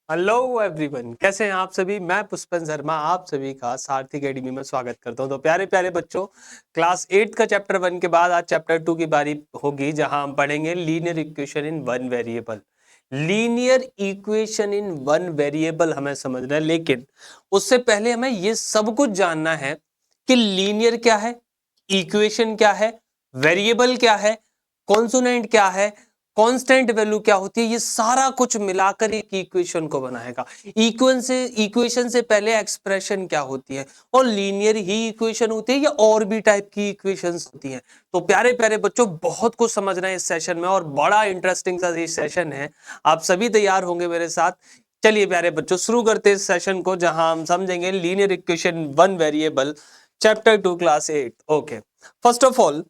Hello everyone, कैसे हैं आप सभी। मैं पुष्पन शर्मा आप सभी का सारथी अकेडमी में स्वागत करता हूं। तो प्यारे प्यारे बच्चों, क्लास 8 का चैप्टर 1 के बाद आज चैप्टर 2 की बारी होगी, जहां हम पढ़ेंगे linear equation in one variable. Linear equation in one variable हमें समझना है, लेकिन उससे पहले हमें ये सब कुछ जानना है कि लीनियर क्या है, इक्वेशन क्या है, वेरिएबल क्या है, कॉन्सोनेंट क्या है, कांस्टेंट वैल्यू क्या होती है। ये सारा कुछ मिलाकर एक इक्वेशन को बनाएगा। इक्वेशन से पहले एक्सप्रेशन क्या होती है, और लीनियर ही इक्वेशन होती है या और भी टाइप की इक्वेशंस होती हैं। तो प्यारे प्यारे बच्चों, बहुत कुछ समझना है इस सेशन में और बड़ा इंटरेस्टिंग सा ये सेशन है। आप सभी तैयार होंगे मेरे साथ। चलिए प्यारे बच्चों, शुरू करते हैं इस सेशन को, जहां हम समझेंगे linear equation one variable, chapter 2 class 8। Okay, first of all,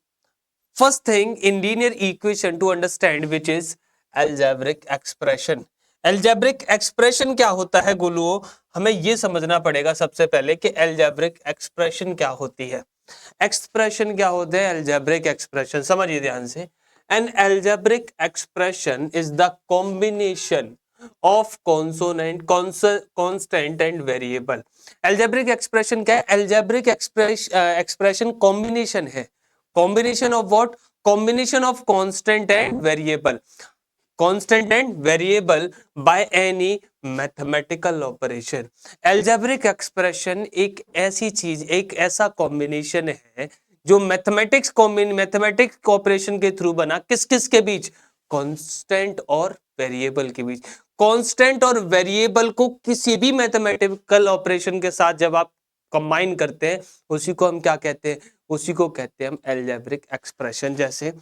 first thing in linear equation to understand, which is algebraic expression। algebraic expression क्या होता है गुरुओं, हमें ये समझना पड़ेगा सबसे पहले कि algebraic expression क्या होती है। एक्सप्रेशन क्या होते हैं, algebraic expression समझिए ध्यान से। an algebraic expression is the combination of consonant, constant and variable। algebraic expression क्या है, algebraic expression combination है। combination of what, combination of constant and variable, constant and variable by any mathematical operation। algebraic expression एक ऐसी चीज, एक ऐसा combination है जो मैथमेटिक्स ऑपरेशन के थ्रू बना, किस किस के बीच, कांस्टेंट और वेरिएबल के बीच। कांस्टेंट और वेरिएबल को किसी भी मैथमेटिकल ऑपरेशन के साथ जब आप कंबाइन करते हैं, उसी को हम क्या कहते हैं, उसी को कहते हैं हम एल्जेब्रिक एक्सप्रेशन। जैसे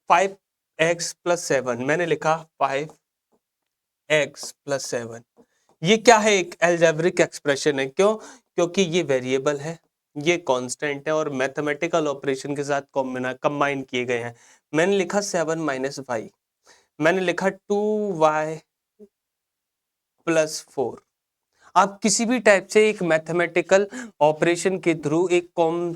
5x + 7, मैंने लिखा 5x + 7, ये क्या है, एक एल्जेब्रिक एक्सप्रेशन है। क्यों? क्योंकि ये वेरिएबल है, ये कांस्टेंट है और मैथमेटिकल ऑपरेशन के साथ कंबाइन किए गए हैं। मैंने लिखा 7 - 5, मैंने लिखा 2y + 4। आप किसी भी टाइप से एक मैथमेटिकल ऑपरेशन के थ्रू एक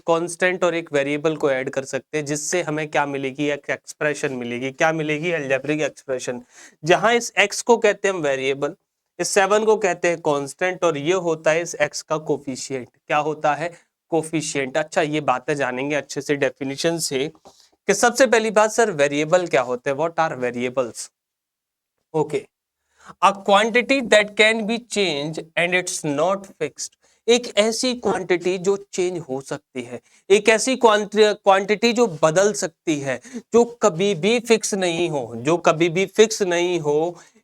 कांस्टेंट और एक वेरिएबल को ऐड कर सकते हैं, जिससे हमें क्या मिलेगी, एक एक्सप्रेशन मिलेगी। क्या मिलेगी, अलजेब्रिक एक्सप्रेशन। जहां इस x को कहते हैं हम वेरिएबल, इस 7 को कहते हैं कांस्टेंट, और ये होता है इस x का कोफिशिएंट। क्या होता है, कोफिशिएंट। अच्छा, ये बातें जानेंगे अच्छे से डेफिनेशन से कि सबसे पहली बात, सर वेरिएबल क्या होते हैं, what are variables. Okay, a quantity that can be changed and it's not fixed। एक ऐसी क्वांटिटी जो चेंज हो सकती है, एक ऐसी क्वांटिटी जो बदल सकती है, जो कभी भी फिक्स नहीं हो, जो कभी भी फिक्स नहीं हो।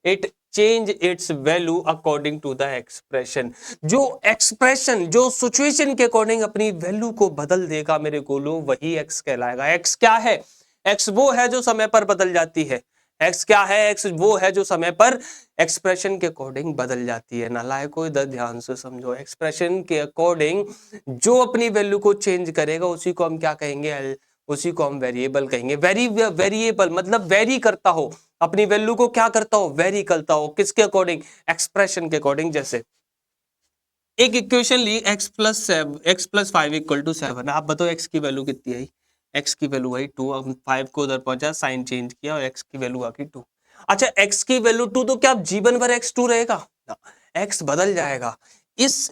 It change its value according to the expression. जो एक्सप्रेशन, जो सिचुएशन के अकॉर्डिंग अपनी वैल्यू को बदल देगा मेरे गोलो, वही एक्स कहलाएगा। एक्स क्या है, एक्स वो है जो समय पर बदल जाती है। एक्स क्या है, एक्स वो है जो समय पर एक्सप्रेशन के अकॉर्डिंग बदल जाती है। नालायकों, इधर ध्यान से समझो, एक्सप्रेशन के अकॉर्डिंग जो अपनी वैल्यू को चेंज करेगा, उसी को हम क्या कहेंगे, उसी को हम वेरिएबल कहेंगे। वेरिएबल मतलब वेरी करता हो, अपनी वैल्यू को क्या करता हो, वेरी करता हो। किसके अकॉर्डिंग, एक्सप्रेशन के अकॉर्डिंग। जैसे एक इक्वेशन ली, x + 5 = 7। आप बताओ x की वैल्यू कितनी आई, x की वैल्यू आई 2। अब 5 को उधर पहुंचा, साइन चेंज किया और x की वैल्यू आ गई 2। अच्छा, x की वैल्यू 2, तो क्या जीवन भर x 2 रहेगा ना, x बदल जाएगा। इस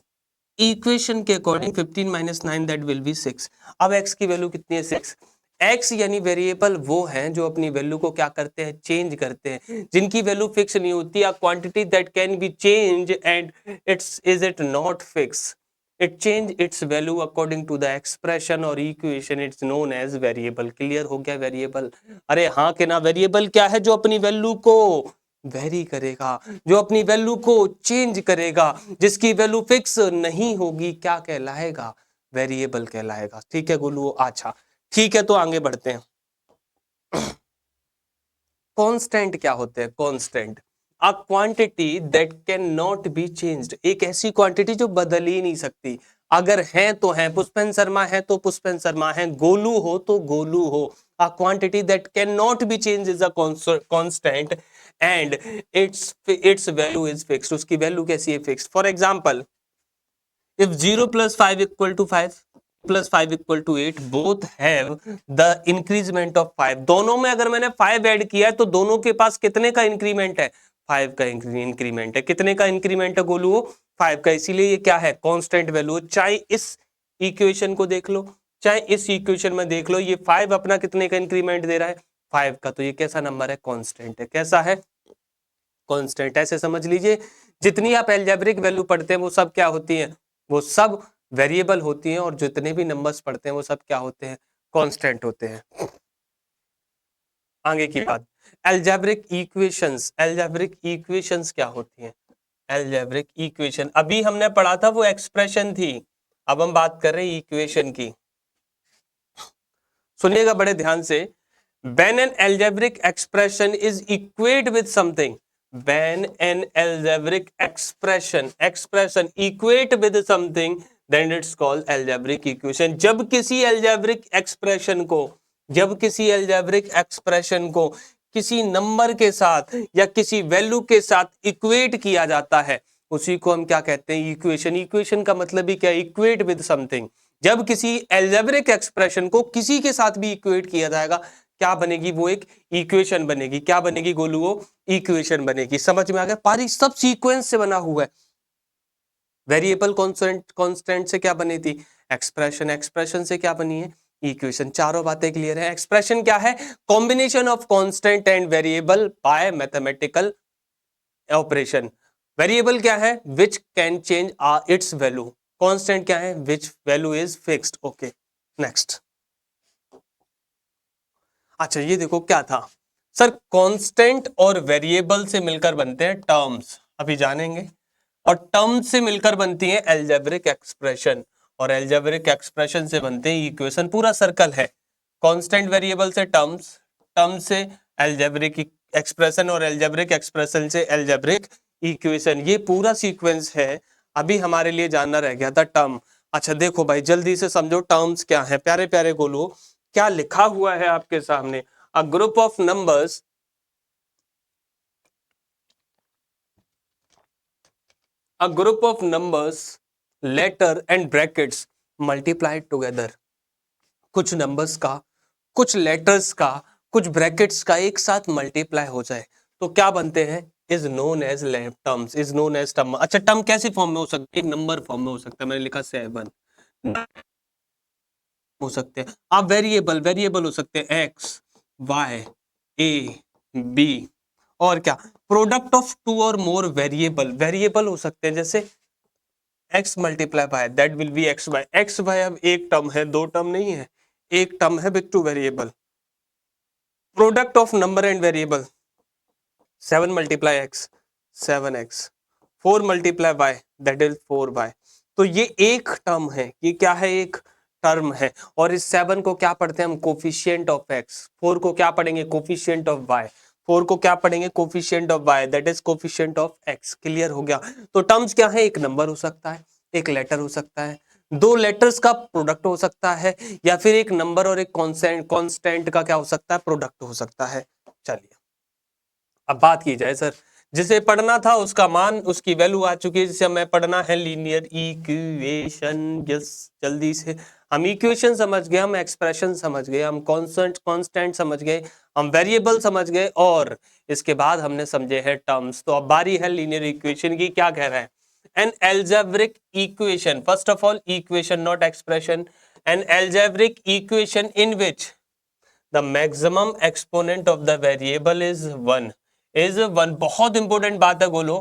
इक्वेशन के अकॉर्डिंग 15 - 9 दैट विल बी 6। अब x की वैल्यू कितनी है, 6। x यानी वेरिएबल वो हैं जो अपनी वैल्यू को क्या करते हैं, चेंज करते हैं, जिनकी वैल्यू फिक्स नहीं होती। A quantity that can be change and it's is it not fix, it change its value according to the expression और equation, it's known as variable. Clear हो गया वेरिएबल। अरे हाँ के ना, वेरिएबल क्या है, जो अपनी वैल्यू को वेरी करेगा, जो अपनी वैल्यू को चेंज करेगा, जिसकी वैल्यू फिक्स नहीं होगी, क्या कहलाएगा, वेरिएबल कहलाएगा। ठीक है गुलू, अच्छा ठीक है, तो आगे बढ़ते हैं। कांस्टेंट क्या होते हैं, constant a quantity that can not be changed. एक ऐसी क्वांटिटी जो बदल ही नहीं सकती। अगर है तो है, पुष्पन शर्मा है तो पुष्पन शर्मा है, गोलू हो तो गोलू हो। अ quantity that can not be change is a constant and it's value is fixed. उसकी वैल्यू कैसी है, fixed. For example, if 0 + 5 = 5 + 5 = 8, both have the increment of 5। दोनों में अगर मैंने 5 ऐड किया है, तो दोनों के पास कितने का इंक्रीमेंट है, 5 का इंक्रीमेंट है। कितने का इंक्रीमेंट है गोलू? 5 का। इसीलिए ये क्या है? Constant value. चाहे इस इक्वेशन को देख लो, चाहे इस इक्वेशन में देख लो, ये 5 अपना कितने का इंक्रीमेंट दे रहा है? 5 का। तो ये कैसा नंबर है? कांस्टेंट है। कैसा है? कांस्टेंट। ऐसे समझ लीजिए जितनी आप अलजेब्रिक वैल्यू पढ़ते हैं वो सब क्या होती हैं? वो सब वेरिएबल होती हैं, और जितने भी नंबर्स पढ़ते हैं वो सब क्या होते हैं? कांस्टेंट होते हैं। आगे की बात, अलजेब्रिक इक्वेशंस। अलजेब्रिक इक्वेशंस क्या होती हैं? अलजेब्रिक इक्वेशन अभी हमने पढ़ा था, वो एक्सप्रेशन थी। अब हम बात कर रहे हैं इक्वेशन की। सुनिएगा बड़े ध्यान से। When an algebraic expression is equate with something, when an algebraic expression equate with something, then it's called algebraic equation. जब किसी algebraic expression को, जब किसी algebraic expression को किसी नंबर के साथ या किसी वैल्यू के साथ इक्वेट किया जाता है, उसी को हम क्या कहते हैं? इक्वेशन। इक्वेशन का मतलब ही क्या? Equate with something. जब किसी अलजेब्रिक एक्सप्रेशन को किसी के साथ भी इक्वेट किया जाएगा, क्या बनेगी? वो एक इक्वेशन बनेगी। क्या बनेगी गोलू? वो इक्वेशन बनेगी। समझ में आ गया? पारी सब सीक्वेंस से बना हुआ है। वेरिएबल कांस्टेंट से क्या बनी थी? एक्सप्रेशन। एक्सप्रेशन से क्या बनी है? इक्वेशन। चारों बातें क्लियर है? एक्सप्रेशन क्या है? Combination of constant and variable bye mathematical operation. Variable क्या है? Which can change its value. Constant क्या है? Which value is fixed. Okay, next. अच्छा ये देखो क्या था सर, कांस्टेंट और वेरिएबल से मिलकर बनते हैं टर्म्स, अभी जानेंगे। और टर्म्स से मिलकर बनती है अलजेब्रिक एक्सप्रेशन, और अलजेब्रिक एक्सप्रेशन से बनते हैं इक्वेशन। पूरा सर्कल है। कांस्टेंट वेरिएबल से टर्म्स, टर्म से अलजेब्रिक एक्सप्रेशन, और अलजेब्रिक एक्सप्रेशन से अलजेब्रिक इक्वेशन। ये पूरा सीक्वेंस है। अभी हमारे लिए जानना रह गया था टर्म। अच्छा देखो भाई जल्दी से समझो टर्म्स क्या है। प्यारे प्यारे गोलू, क्या लिखा हुआ है आपके सामने? A group of numbers, a group of numbers, letter and brackets multiplied together। कुछ नंबर्स का, कुछ लेटर्स का, कुछ ब्रैकेट्स का एक साथ मल्टीप्लाई हो जाए तो क्या बनते हैं? Is known as terms, is known as term. अच्छा टर्म कैसी फॉर्म में हो सकती है? एक नंबर फॉर्म में हो सकता है। मैंने लिखा 7 हो सकते हैं। आप वेरिएबल, वेरिएबल हो सकते हैं एक्स, वाई, ए, बी, और क्या? प्रोडक्ट ऑफ टू और मोर वेरिएबल, वेरिएबल हो सकते हैं जैसे x multiply by that will be X by X. By अब एक टर्म है, दो टर्म नहीं है, एक टर्म है with two variable. Product of number and variable, 7 multiply x 7x, 4 multiply by that is 4y। तो ये एक टर्म है, ये क्या है? एक टर्म है। और इस 7 को क्या पढ़ते हैं हम? Coefficient of x। 4 को क्या पढ़ेंगे? Coefficient of y। 4 को क्या पढ़ेंगे? Coefficient of y that is coefficient of x। Clear हो गया? तो टर्म्स क्या है? एक नंबर हो सकता है, एक लेटर हो सकता है, दो लेटर्स का प्रोडक्ट हो सकता है, या फिर एक नंबर और एक कांस्टेंट का क्या हो सकता है? प्रोडक्ट हो सकता है। चलिए अब बात की जाए सर, जिसे पढ़ना था उसका मान, उसकी वैल्यू आ चुकी है। जिसे हमें पढ़ना है लीनियर इक्वेशन। यस, जल्दी से हम इक्वेशन समझ गए, हम एक्सप्रेशन समझ गए, हम कांस्टेंट समझ गए, हम वेरिएबल समझ गए, और इसके बाद हमने समझे हैं टर्म्स। तो अब बारी है लीनियर इक्वेशन की। क्या कह रहा है? An algebraic equation, first of all equation not expression, an algebraic equation in which the maximum exponent of the variable is 1 is 1। बहुत इंपॉर्टेंट बात है बोलो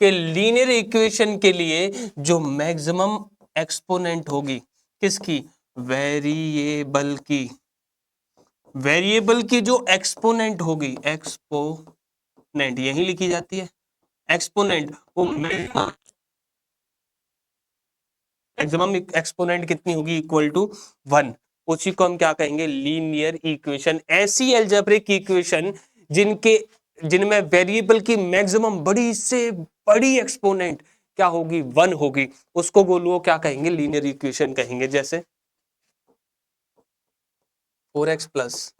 कि लीनियर इक्वेशन के लिए जो मैक्सिमम एक्सपोनेंट होगी किसकी? वेरिएबल की। वेरिएबल की जो एक्सपोनेंट होगी, एक्सपोनेंट यही लिखी जाती है, एक्सपोनेंट, वो मैक्सिमम एक्सपोनेंट कितनी होगी? Equal to 1। उसी को हम क्या कहेंगे? Linear equation. ऐसी अलजेब्रिक इक्वेशन जिनके, जिनमें वेरिएबल की मैक्सिमम बड़ी से बड़ी एक्सपोनेंट क्या होगी? 1 होगी, उसको गोलुओ क्या कहेंगे? लीनियर इक्वेशन कहेंगे। जैसे 4x प्लस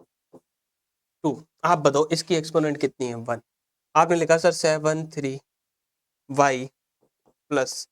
2, आप बताओ इसकी एक्सपोनेंट कितनी है? 1। आपने लिखा सर 7 3 y प्लस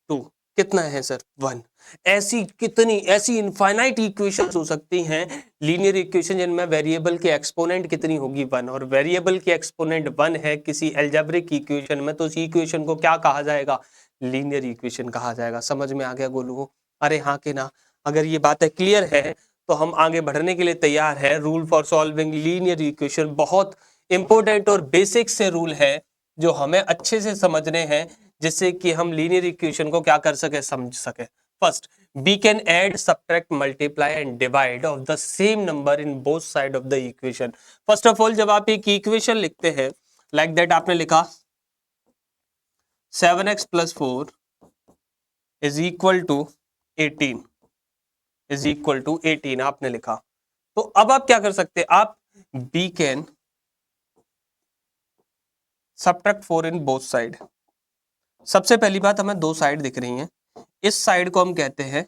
2, कितना है सर 1। ऐसी इनफाइनाइट इक्वेशंस हो सकती हैं लीनियर इक्वेशन जिनमें वेरिएबल के एक्सपोनेंट कितनी होगी 1, और वेरिएबल की एक्सपोनेंट 1 है किसी एल्जेब्रिक इक्वेशन में, तो उस इक्वेशन को क्या कहा जाएगा, लीनियर इक्वेशन कहा जाएगा। समझ में आ गया गोलू को? अरे हाँ के ना? अगर ये बातें क्लियर है तो हम आगे बढ़ने के लिए तैयार है। Rule for solving linear equation बहुत इंपॉर्टेंट और बेसिक से रूल है जो हमें अच्छे से समझने हैं, जिससे कि हम लीनियर इक्वेशन को क्या कर सके, समझ सके। First, we can add, subtract, multiply and divide of the same number in both side of the equation. First of all, जब आप एक इक्वेशन लिखते हैं like that, आपने लिखा 7x plus 4 is equal to 18 is equal to 18 आपने लिखा, तो अब आप क्या कर सकते हैं, आप we can subtract 4 in both side। सबसे पहली बात, हमें दो साइड दिख रही हैं, इस साइड को हम कहते हैं,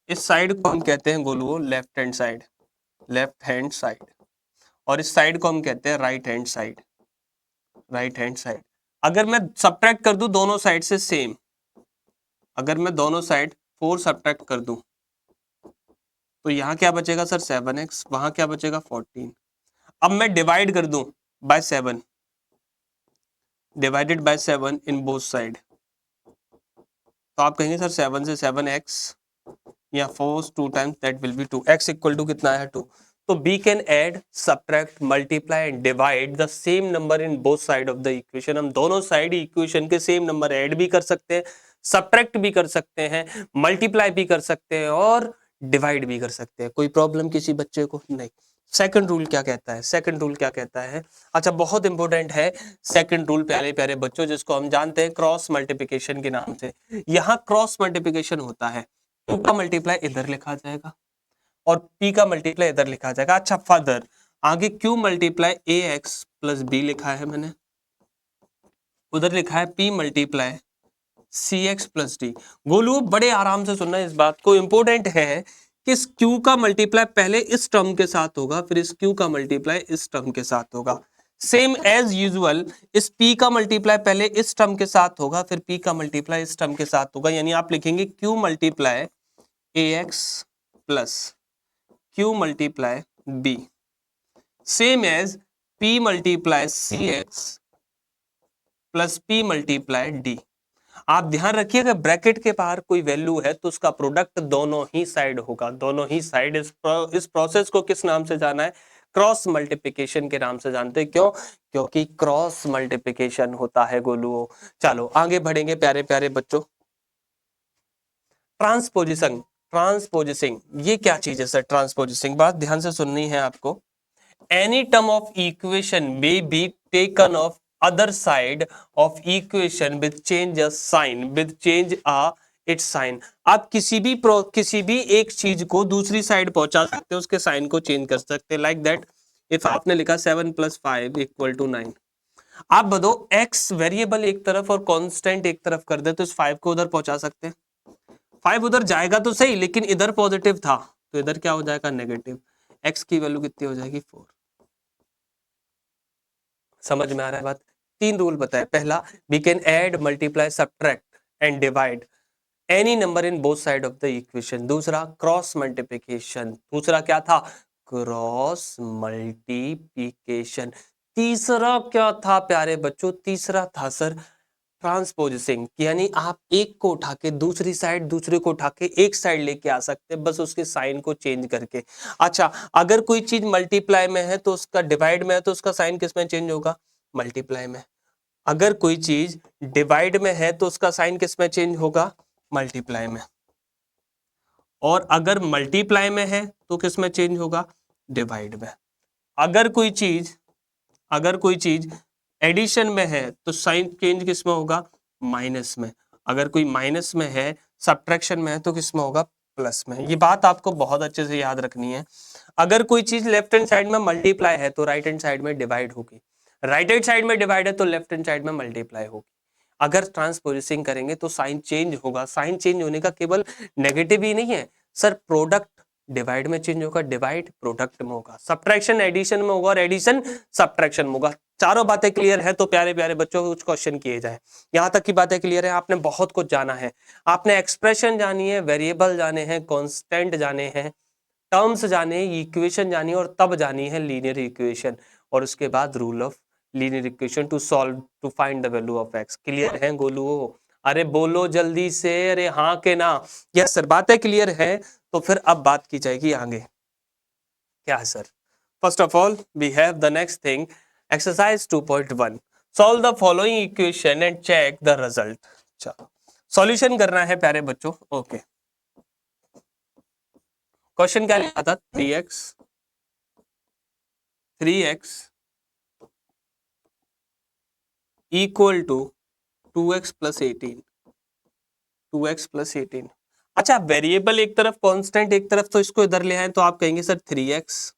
इस साइड को हम कहते हैं Golu left hand side, left hand side, और इस साइड को हम कहते हैं right hand side, right hand side. अगर मैं सब्ट्रैक्ट कर दूं दोनों साइड से सेम, अगर मैं दोनों साइड 4 सब्ट्रैक्ट कर दूं तो यहाँ क्या बचेगा सर 7x, वहां क्या बचेगा 14। अब मैं डिवाइड कर दूं by 7, divided by 7 in both side, तो आप कहेंगे सर 7 से 7x या 4 2 times that will be 2, x equal to कितना है 2। तो we can add, subtract, multiply and divide the same number in both side of the equation। हम दोनों साइड इक्वेशन के सेम नंबर ऐड भी कर सकते हैं, सब्ट्रैक्ट भी कर सकते हैं, मल्टीप्लाई भी कर सकते हैं और डिवाइड भी कर सकते हैं। कोई प्रॉब्लम किसी बच्चे को नहीं। सेकंड रूल क्या कहता है, सेकंड रूल क्या कहता है, अच्छा बहुत इंपॉर्टेंट है सेकंड रूल प्यारे प्यारे बच्चों, जिसको हम जानते हैं क्रॉस मल्टीप्लिकेशन के नाम से। यहाँ क्रॉस मल्टीप्लिकेशन होता है, टू का मल्टीप्लाई इधर लिखा जाएगा और p का मल्टीप्लाई इधर लिखा जाएगा। अच्छा फर्दर आगे q multiply A X plus B लिखा है मैंने, उधर लिखा है p multiply C X plus D. Golu बड़े आराम से सुनना इस बात को, इंपॉर्टेंट है कि इस q का मल्टीप्लाई पहले इस टर्म के साथ होगा, फिर इस q का मल्टीप्लाई इस टर्म के साथ होगा। सेम एज यूजुअल इस p का मल्टीप्लाई पहले इस टर्म के साथ होगा, फिर p का मल्टीप्लाई इस टर्म के साथ होगा, यानी आप लिखेंगे q multiply A X plus q multiply b, same as p multiply C X plus p multiply d। आप ध्यान रखिएगा ब्रैकेट के बाहर कोई वैल्यू है तो उसका प्रोडक्ट दोनों ही साइड होगा, दोनों ही साइड। इस प्रोसेस को किस नाम से जाना है, क्रॉस मल्टीप्लिकेशन के नाम से जानते हैं। क्यों? क्योंकि क्रॉस मल्टीप्लिकेशन होता है गोलुओं। चलो आगे बढ़ेंगे प्यारे प्यारे बच्चों। ट्रांसपोजिशन, ट्रांसपोजिशिंग ये क्या चीज है सर? ट्रांसपोजिशिंग बात ध्यान से सुननी है आपको। Any term of equation may be taken of other side of equation with change a sign, with change a its sign। आप किसी भी एक चीज को दूसरी साइड पहुंचा सकते हैं, उसके साइन को चेंज कर सकते हैं। लाइक दैट इफ आपने लिखा 7 + 5 = 9, आप बताओ x वेरिएबल एक तरफ और कांस्टेंट एक तरफ कर दे तो इस 5 को उधर पहुंचा सकते हैं। 5 उधर जाएगा तो सही, लेकिन इधर पॉजिटिव था तो इधर क्या हो जाएगा नेगेटिव। x की वैल्यू कितनी हो जाएगी 4। समझ में आ रहा है बात? 3 रूल बताए। पहला, we can add, multiply, subtract and divide any number in both side of the equation. दूसरा क्रॉस मल्टीप्लिकेशन। दूसरा क्या था? Cross multiplication. तीसरा क्या था प्यारे बच्चों? तीसरा था सर ट्रांसपोजिशिंग, यानी आप एक को उठा के दूसरी साइड, दूसरे को उठा के एक साइड लेके आ सकते हैं, बस उसके साइन को चेंज करके। अच्छा अगर कोई चीज मल्टीप्लाई में है तो उसका, डिवाइड में है तो उसका साइन किस में चेंज होगा? मल्टीप्लाई में। अगर कोई चीज डिवाइड में है तो उसका साइन किस में चेंज होगा? मल्टीप्लाई में। और अगर मल्टीप्लाई में है तो किस में चेंज होगा? डिवाइड में। अगर कोई चीज एडिशन में है तो साइन चेंज किस में होगा? माइनस में। अगर कोई माइनस में है, सब्ट्रैक्शन में है तो किस में होगा? प्लस में। ये बात आपको बहुत अच्छे से याद रखनी है। अगर कोई चीज लेफ्ट हैंड साइड में मल्टीप्लाई है तो राइट हैंड साइड में डिवाइड होगी, राइट हैंड साइड में डिवाइड है तो लेफ्ट हैंड साइड में मल्टीप्लाई होगी। अगर ट्रांसपोजिशिंग करेंगे तो साइन चेंज होगा। साइन चेंज होने का केवल नेगेटिव ही नहीं है सर, प्रोडक्ट डिवाइड में चेंज होगा, डिवाइड प्रोडक्ट में होगा, सब्ट्रैक्शन एडिशन में होगा और एडिशन सब्ट्रैक्शन में होगा। चारों बातें क्लियर है तो प्यारे प्यारे बच्चों कुछ क्वेश्चन किए जाए। यहाँ तक की बातें क्लियर है, आपने बहुत कुछ जाना है, आपने एक्सप्रेशन जानी है, वेरिएबल जाने हैं, कांस्टेंट जाने हैं, टर्म्स जाने, इक्वेशन जानी है, और तब जानी है लीनियर इक्वेशन, और उसके बाद rule of linear equation to solve to find the value of x. Clear है गोलुओ? अरे बोलो जल्दी से, अरे हाँ के ना? यस सर, बातें क्लियर है तो फिर अब बात की जाएगी आगे। क्या है sir? First of all we have the next thing, exercise 2.1, solve the following equation and check the result. चलो सॉल्यूशन करना है प्यारे बच्चों। ओके, क्वेश्चन क्या लिखा था? 3x equal to 2x plus 18, 2x plus 18। अच्छा, वेरिएबल एक तरफ, कांस्टेंट एक तरफ, तो इसको इधर ले आए तो आप कहेंगे sir 3x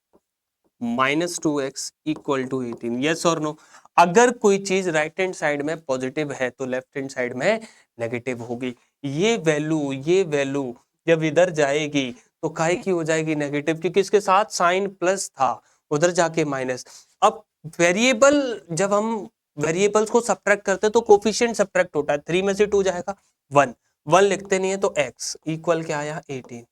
minus 2x equal to 18, yes और नो? अगर कोई चीज राइट हैंड साइड में पॉजिटिव है तो लेफ्ट हैंड साइड में नेगेटिव होगी। ये वैल्यू जब इधर जाएगी तो काहे की हो जाएगी नेगेटिव, क्योंकि इसके साथ साइन प्लस था, उधर जाके माइनस। अब वेरिएबल, जब हम वेरिएबल्स को सब्ट्रैक्ट करते हैं तो कोफिशिएंट सब्ट्रैक्ट होता है, 3 में से 2 जाएगा 1, 1 लिखते नहीं है तो x इक्वल क्या आया? 18।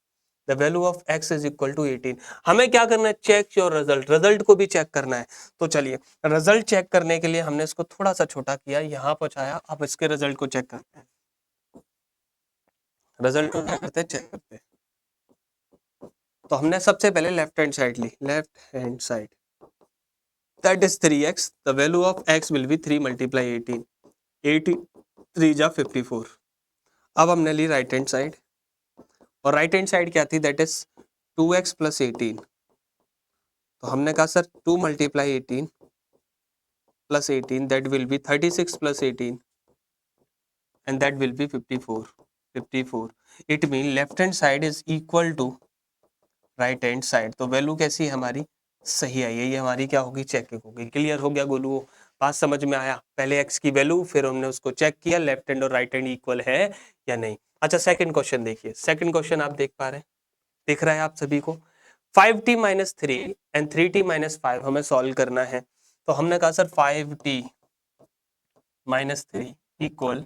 The value of x is equal to 18। हमें क्या करना है? चेक योर रिजल्ट, रिजल्ट को भी चेक करना है। तो चलिए रिजल्ट चेक करने के लिए हमने इसको थोड़ा सा छोटा किया, यहाँ पहुंचाया। अब इसके रिजल्ट को चेक करते हैं, रिजल्ट को क्या करते हैं? चेक करते हैं। तो हमने सबसे पहले लेफ्ट हैंड साइड ली, left hand side that is 3x, the value of x will be 3 multiply 18, 18 3 जा 54। अब हमने ली राइट हैंड साइड, और राइट हैंड साइड क्या थी? That is 2x plus 18। तो हमने कहा sir 2 multiply 18 plus 18 that will be 36 plus 18 and that will be 54, 54। it mean left hand side is equal to right hand side। तो value कैसी है हमारी? सही आई है, ये हमारी क्या होगी? चेकिंग होगी। क्लियर हो गया गोलू? बात समझ में आया? पहले x की वैल्यू, फिर हमने उसको चेक किया लेफ्ट हैंड और राइट हैंड इक्वल है या नहीं। अच्छा सेकंड क्वेश्चन देखिए, सेकंड क्वेश्चन आप देख पा रहे हैं, दिख रहा है आप सभी को? 5t minus 3 and 3t minus 5 हमें सॉल्व करना है। तो हमने कहा sir 5t minus 3 equal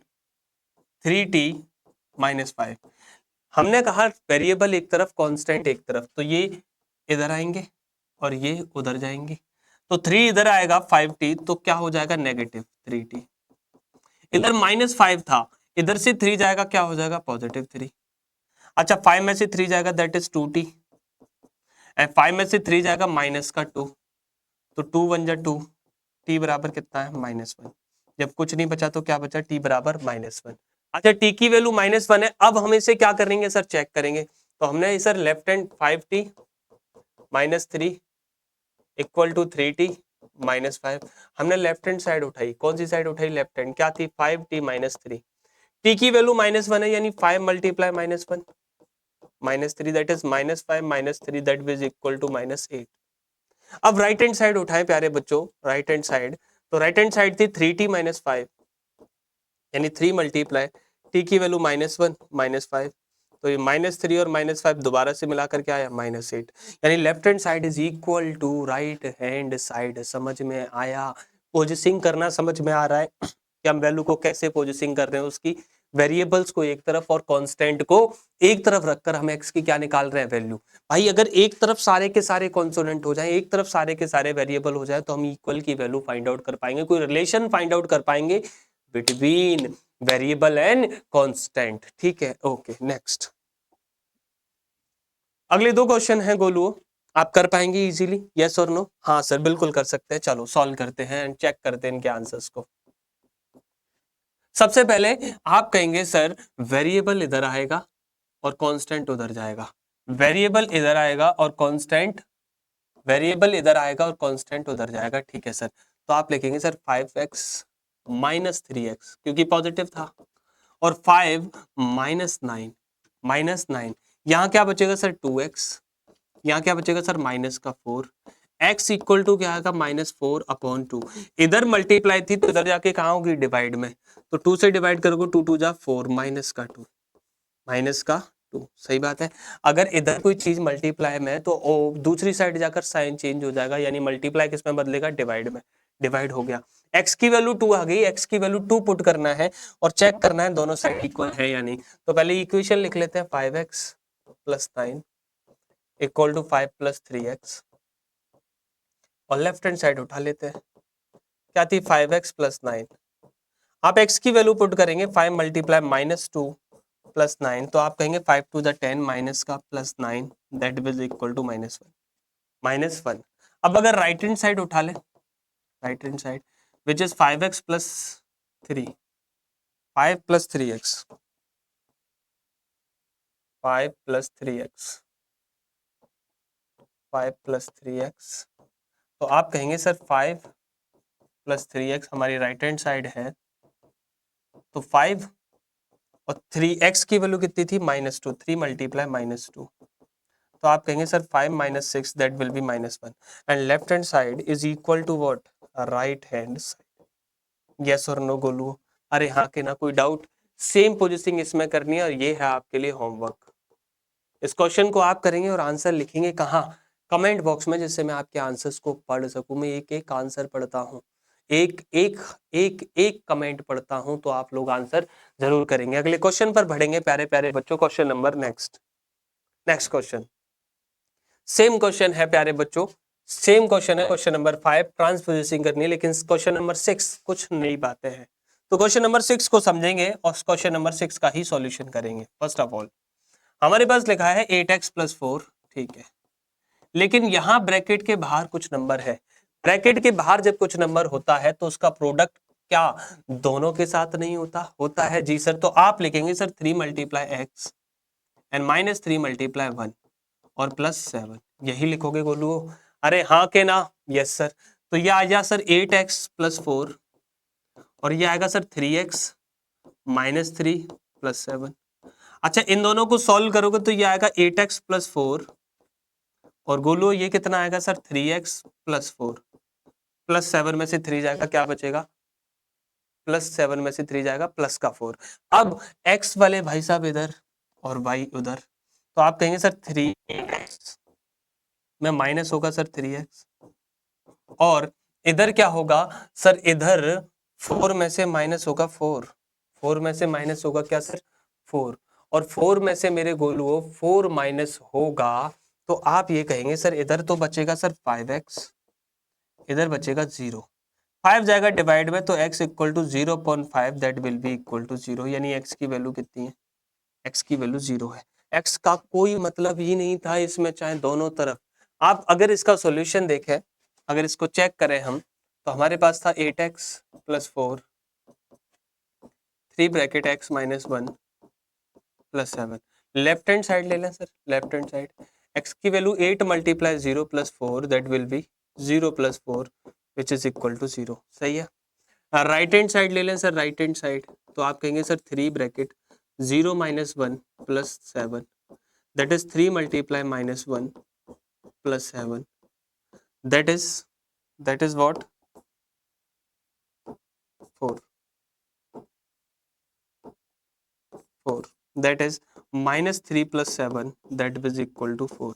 3t minus 5। हमने कहा वेरिएबल एक तरफ, कांस्टेंट एक तरफ, तो ये इधर आएंगे और ये उधर जाएंगे। तो 3 इधर आएगा 5t, तो क्या हो जाएगा? Negative 3t। इधर माइनस 5 था, इधर से 3 जाएगा, क्या हो जाएगा? पॉजिटिव 3। अच्छा 5 में से 3 जाएगा दैट इज 2t, एंड 5 में से 3 जाएगा माइनस का 2, तो 2 1 जा 2, t बराबर कितना है? -1। जब कुछ नहीं बचा तो क्या बचा? t बराबर -1। अच्छा t की वैल्यू -1 है, अब हम इसे क्या करेंगे सर? चेक करेंगे। तो हमने sir left hand 5t minus 3 equal to 3t minus 5, हमने लेफ्ट हैंड साइड उठाई। कौन सी साइड उठाई? Left hand. क्या थी? 5t माइनस 3, t की वैल्यू -1 है, यानी 5 multiply -1 -3 that is -5 -3 that is equal to -8। अब राइट हैंड साइड उठाएं प्यारे बच्चों, राइट हैंड साइड, तो राइट हैंड साइड थी 3t माइनस 5, यानी 3 मल्टीप्लाई t की वैल्यू -1 -5, तो ये -3 और -5 दोबारा से मिलाकर क्या आया? -8। यानी left hand side is equal to right hand side. समझ में आया? पोजिशनिंग करना समझ में आ रहा है कि हम वैल्यू को कैसे पोजिशनिंग कर रहे हैं, उसकी वेरिएबल्स को एक तरफ और कांस्टेंट को एक तरफ रखकर हम x की क्या निकाल रहे हैं? वैल्यू। भाई अगर एक तरफ सारे के सारे कॉन्सोनेंट हो जाए, एक तरफ सारे के सारे वेरिएबल हो जाए, तो हम इक्वल की वैल्यू फाइंड आउट कर पाएंगे, कोई रिलेशन फाइंड आउट कर पाएंगे बिटवीन वेरिएबल एंड कांस्टेंट। ठीक है, ओके नेक्स्ट। अगले दो क्वेश्चन हैं गोलू, आप कर पाएंगे इजीली? यस और नो? हाँ सर बिल्कुल कर सकते हैं। चलो सॉल्व करते हैं एंड चेक करते हैं इनके आंसर्स को। सबसे पहले आप कहेंगे सर वेरिएबल इधर आएगा और कांस्टेंट उधर जाएगा, वेरिएबल इधर आएगा और कांस्टेंट, वेरिएबल इधर आएगा और कांस्टेंट उधर जाएगा। ठीक है सर, तो आप लिखेंगे सर 5x माइनस 3x, क्योंकि पॉजिटिव था, और 5 -9, यहाँ क्या बचेगा सर? 2x, यहाँ क्या बचेगा सर? -4, x इक्वल टू क्या आएगा? -4/2। इधर मल्टीप्लाई थी तो इधर जाके कहाँ होगी? डिवाइड में, तो 2 से डिवाइड करोगे 2 2 जा 4, -2। सही बात है। अगर इधर कोई चीज मल्टीप्लाई में है तो दूसरी साइड जाकर साइन चेंज हो जाएगा, यानी मल्टीप्लाई किस में बदलेगा? डिवाइड में। डिवाइड हो गया। x की वैल्यू 2 आ गई, x की वैल्यू 2 पुट करना है और चेक करना है दोनों साइड इक्वल है या नहीं। तो पहले इक्वेशन लिख लेते हैं 5x + 9 = 5 + 3x और लेफ्ट हैंड साइड उठा लेते हैं। क्या थी 5x + 9। आप x की वैल्यू पुट करेंगे 5 × -2 + 9 तो आप कहेंगे 5 to the 10 माइनस का +9 दैट इज इक्वल टू -1। अब अगर राइट हैंड साइड उठा ले, right hand side which is 5x + 3 5 + 3x 5 + 3x 5 + 3x तो आप कहेंगे सर 5 + 3x हमारी राइट हैंड साइड है तो 5 और 3x की वैल्यू कितनी थी -2 3 × -2 तो आप कहेंगे sir 5 - 6 that will be -1 and left hand side is equal to what right hand side. Yes और नो गोलू? अरे हाँ के ना, कोई डाउट? सेम पोजीशनिंग इसमें करनी है और ये है आपके लिए होमवर्क। इस क्वेश्चन को आप करेंगे और आंसर लिखेंगे कहाँ? कमेंट बॉक्स में, जिससे मैं आपके आंसर्स को पढ़ सकूं। मैं एक एक आंसर पढ़ता हूँ, एक एक एक एक कमेंट पढ़ता हूं, तो आप लोग आंसर जरूर करेंगे। अगले क्वेश्चन पर बढ़ेंगे प्यारे प्यारे बच्चों। Question number next question same question है प्यारे बच्चों, सेम क्वेश्चन है। क्वेश्चन नंबर 5 ट्रांसपोजिशन करनी है, लेकिन क्वेश्चन नंबर 6 कुछ नई बातें हैं। तो क्वेश्चन नंबर 6 को समझेंगे और क्वेश्चन नंबर 6 का ही सॉल्यूशन करेंगे। फर्स्ट ऑफ ऑल हमारे पास लिखा है 8x + 4, ठीक है, लेकिन यहां ब्रैकेट के बाहर कुछ नंबर है। ब्रैकेट के बाहर जब कुछ नंबर होता है तो उसका प्रोडक्ट क्या दोनों के साथ नहीं होता? होता है जी सर। तो आप लिखेंगे सर 3 × x एंड -3 × 1 और +7, यही लिखोगे गोलू? अरे हाँ के ना? Yes sir. तो ये आ गया सर 8x + 4 और ये आएगा सर 3x -3 + 7। अच्छा, इन दोनों को सॉल्व करोगे तो ये आएगा 8x + 4 और गोलू ये कितना आएगा सर 3x + 4 +7 में से 3 जाएगा, क्या बचेगा? +7 में से 3 जाएगा प्लस का 4। अब x वाले भाई साहब इधर और y उधर, तो आप कहेंगे सर 3x में माइनस होगा सर 3x और इधर क्या होगा सर? इधर 4 में से माइनस होगा 4 में से माइनस होगा क्या सर? 4 और 4 में से मेरे गोलुओ 4 माइनस होगा तो आप ये कहेंगे सर इधर तो बचेगा सर 5x, इधर बचेगा 0। 5 जाएगा डिवाइड में तो x = 0.5 that will be equal to 0, यानी x की वैल्यू कितनी है? x की वैल्यू 0 है। x का कोई मतलब ही नहीं था इसमें, चाहे दोनों तरफ। आप अगर इसका सॉल्यूशन देखें, अगर इसको चेक करें हम, तो हमारे पास था 8x + 4 3 bracket x - 1 + 7। Left hand side ले लें sir, left hand side x की value 8 × 0 + 4 that will be 0 + 4 which is equal to 0। सही है। राइट हैंड साइड ले लें सर, राइट हैंड साइड, तो आप कहेंगे sir 3 bracket 0 - 1 + 7 that is 3 × -1 + 7 that is what 4 that is -3 + 7 that is equal to 4।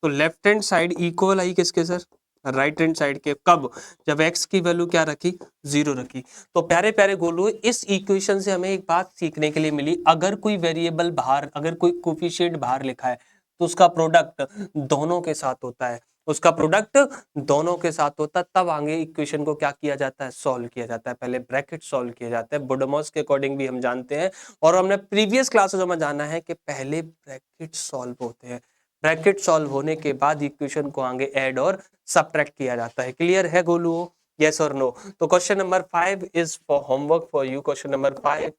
तो left hand side equal आई किसके सर? राइट हैंड साइड के। कब? जब x की वैल्यू क्या रखी? 0 रखी। तो प्यारे प्यारे गोलू, इस इक्वेशन से हमें एक बात सीखने के लिए मिली, अगर कोई वेरिएबल बाहर, अगर कोई कोफिशिएंट बाहर लिखा है तो उसका प्रोडक्ट दोनों के साथ होता है, उसका प्रोडक्ट दोनों के साथ होता है। तब आगे इक्वेशन को क्या किया जाता है? सॉल्व किया जाता है। पहले ब्रैकेट सॉल्व किया जाता है, बोडोमॉस के अकॉर्डिंग भी हम जानते हैं और हमने प्रीवियस क्लासेस में जाना है कि पहले ब्रैकेट सॉल्व होते हैं, ब्रैकेट सॉल्व होने के बाद इक्वेशन को आगे ऐड और सब्ट्रैक्ट किया जाता है। क्लियर है गोलू? यस और नो? तो question number 5 is for homework for you. Question number 5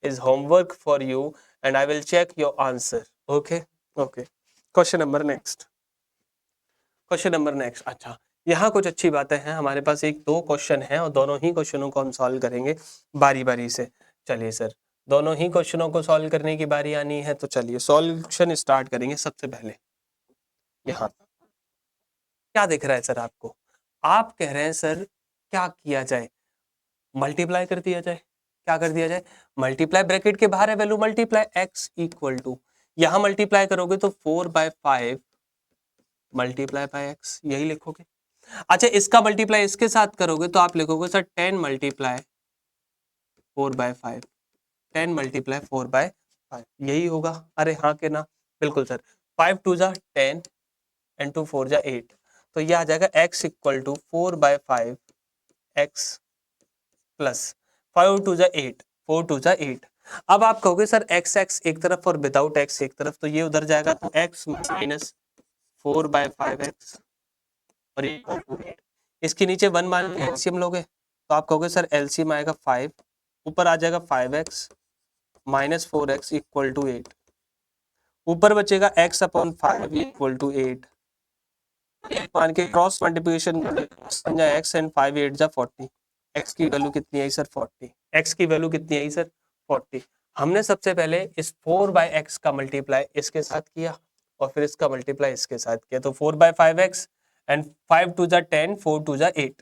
is homework for you and I will check your answer. Okay okay. Question number next, question number next. अच्छा, यहाँ कुछ अच्छी बातें हैं। हमारे पास एक दो क्वेश्चन हैं और दोनों ही क्वेश्चनों को हम सॉल्व करेंगे बारी बारी से। चलिए सर, दोनों ही क्वेश्चनों को सॉल्व करने की बारी आनी है, तो चलिए सॉल्यूशन स्टार्ट करेंगे। सबसे पहले यहाँ क्या दिख रहा है सर आपको? आप कह रहे हैं सर क्या किया जाए? मल्टीप्लाई कर दिया जाए। क्या कर दिया जाए? मल्टीप्लाई, ब्रैकेट के बाहर है value, multiply x equal to, यहां मल्टीप्लाई करोगे तो 4/5 मल्टीप्लाई बाय x, यही लिखोगे। अच्छा, इसका मल्टीप्लाई इसके साथ करोगे तो आप लिखोगे सर 10 मल्टीप्लाई 4/5, 10 मल्टीप्लाई 4/5, यही होगा। अरे हाँ के ना, बिल्कुल सर। 5 2 जा 10 एंड 2 4 जा 8, तो ये आ जाएगा x equal to 4/5 x plus 5 2 जा 8, 4 2 जा 8। अब आप कहोगे सर x x एक तरफ और विदाउट x एक तरफ, तो ये उधर जाएगा, तो x माइनस 4/5x और ये 8। इसके नीचे 1 मान के एलसीएम लोगे तो आप कहोगे सर एलसीएम आएगा 5, ऊपर आ जाएगा 5x minus 4x equal to 8, ऊपर बचेगा x अपॉन 5 इक्वल टू 8, मान के क्रॉस मल्टीप्लिकेशन बन जाए x एंड 5 8 जा 40, x की वैल्यू कितनी आई सर 40, x की वैल्यू कितनी आई सर 40। हमने सबसे पहले इस 4/x का मल्टीप्लाई इसके साथ किया और फिर इसका मल्टीप्लाई इसके साथ किया, तो 4/5x एंड 5 2 जा 10, 4 2 जा 8।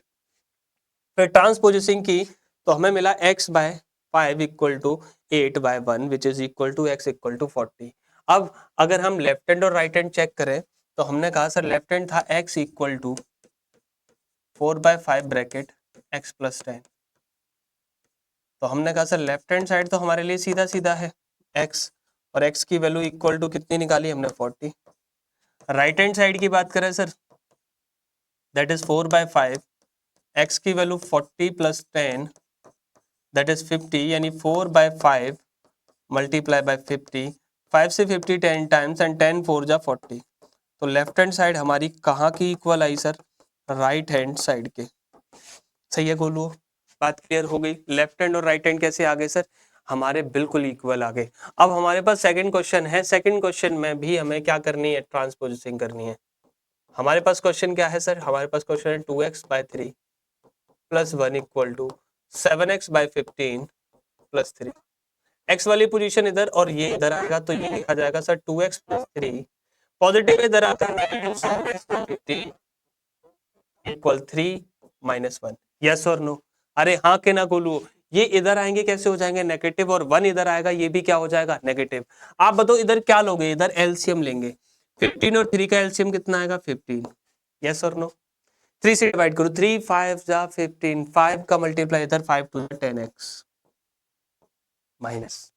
फिर ट्रांसपोजिशन की तो हमें मिला x by 5 equal to 8/1 which is equal to x equal to 40। अब अगर हम लेफ्ट हैंड और राइट हैंड चेक करें तो हमने कहा सर लेफ्ट हैंड था x equal to 4/5 bracket x plus 10, तो हमने कहा सर लेफ्ट हैंड साइड तो हमारे लिए सीधा सीधा है x, और x की वैल्यू इक्वल टू कितनी निकाली हमने 40। राइट हैंड साइड की बात करें सर, दैट इज 4/5, x की वैल्यू 40 प्लस 10 दैट इज 50, यानी 4/5 मल्टीप्लाई बाय 50, 5 से 50 10 टाइम्स एंड 10 4 जा 40। तो लेफ्ट हैंड साइड हमारी कहाँ की इक्वल आई सर, राइट हैंड साइड के। सही है गोलू, बात क्लियर हो गई। लेफ्ट हैंड और राइट हैंड कैसे आ गए सर, हमारे बिल्कुल इक्वल आ गए। अब हमारे पास सेकंड क्वेश्चन है, सेकंड क्वेश्चन में भी हमें क्या करनी है, ट्रांसपोजिशन करनी है। हमारे पास क्वेश्चन क्या है सर, हमारे पास क्वेश्चन है 2x/3 plus 1 equal to 7x/15 plus 3। x वाली पोजीशन इधर और ये इधर आएगा, तो ये लिखा जाएगा सर 2x प्लस 3, पॉजिटिव इधर आता है negative 7x/15 equal 3 minus 1। Yes और नो, अरे हाँ के ना गोलू, ये इधर आएंगे कैसे हो जाएंगे नेगेटिव, और 1 इधर आएगा ये भी क्या हो जाएगा नेगेटिव। आप बताओ इधर क्या लोगे, इधर एलसीएम लेंगे, 15 और 3 का एलसीएम कितना आएगा 15। यस और नो, 3 से डिवाइड करो, 3 5 जा 15, 5 का मल्टीप्लाई इधर 5 टू 10x माइनस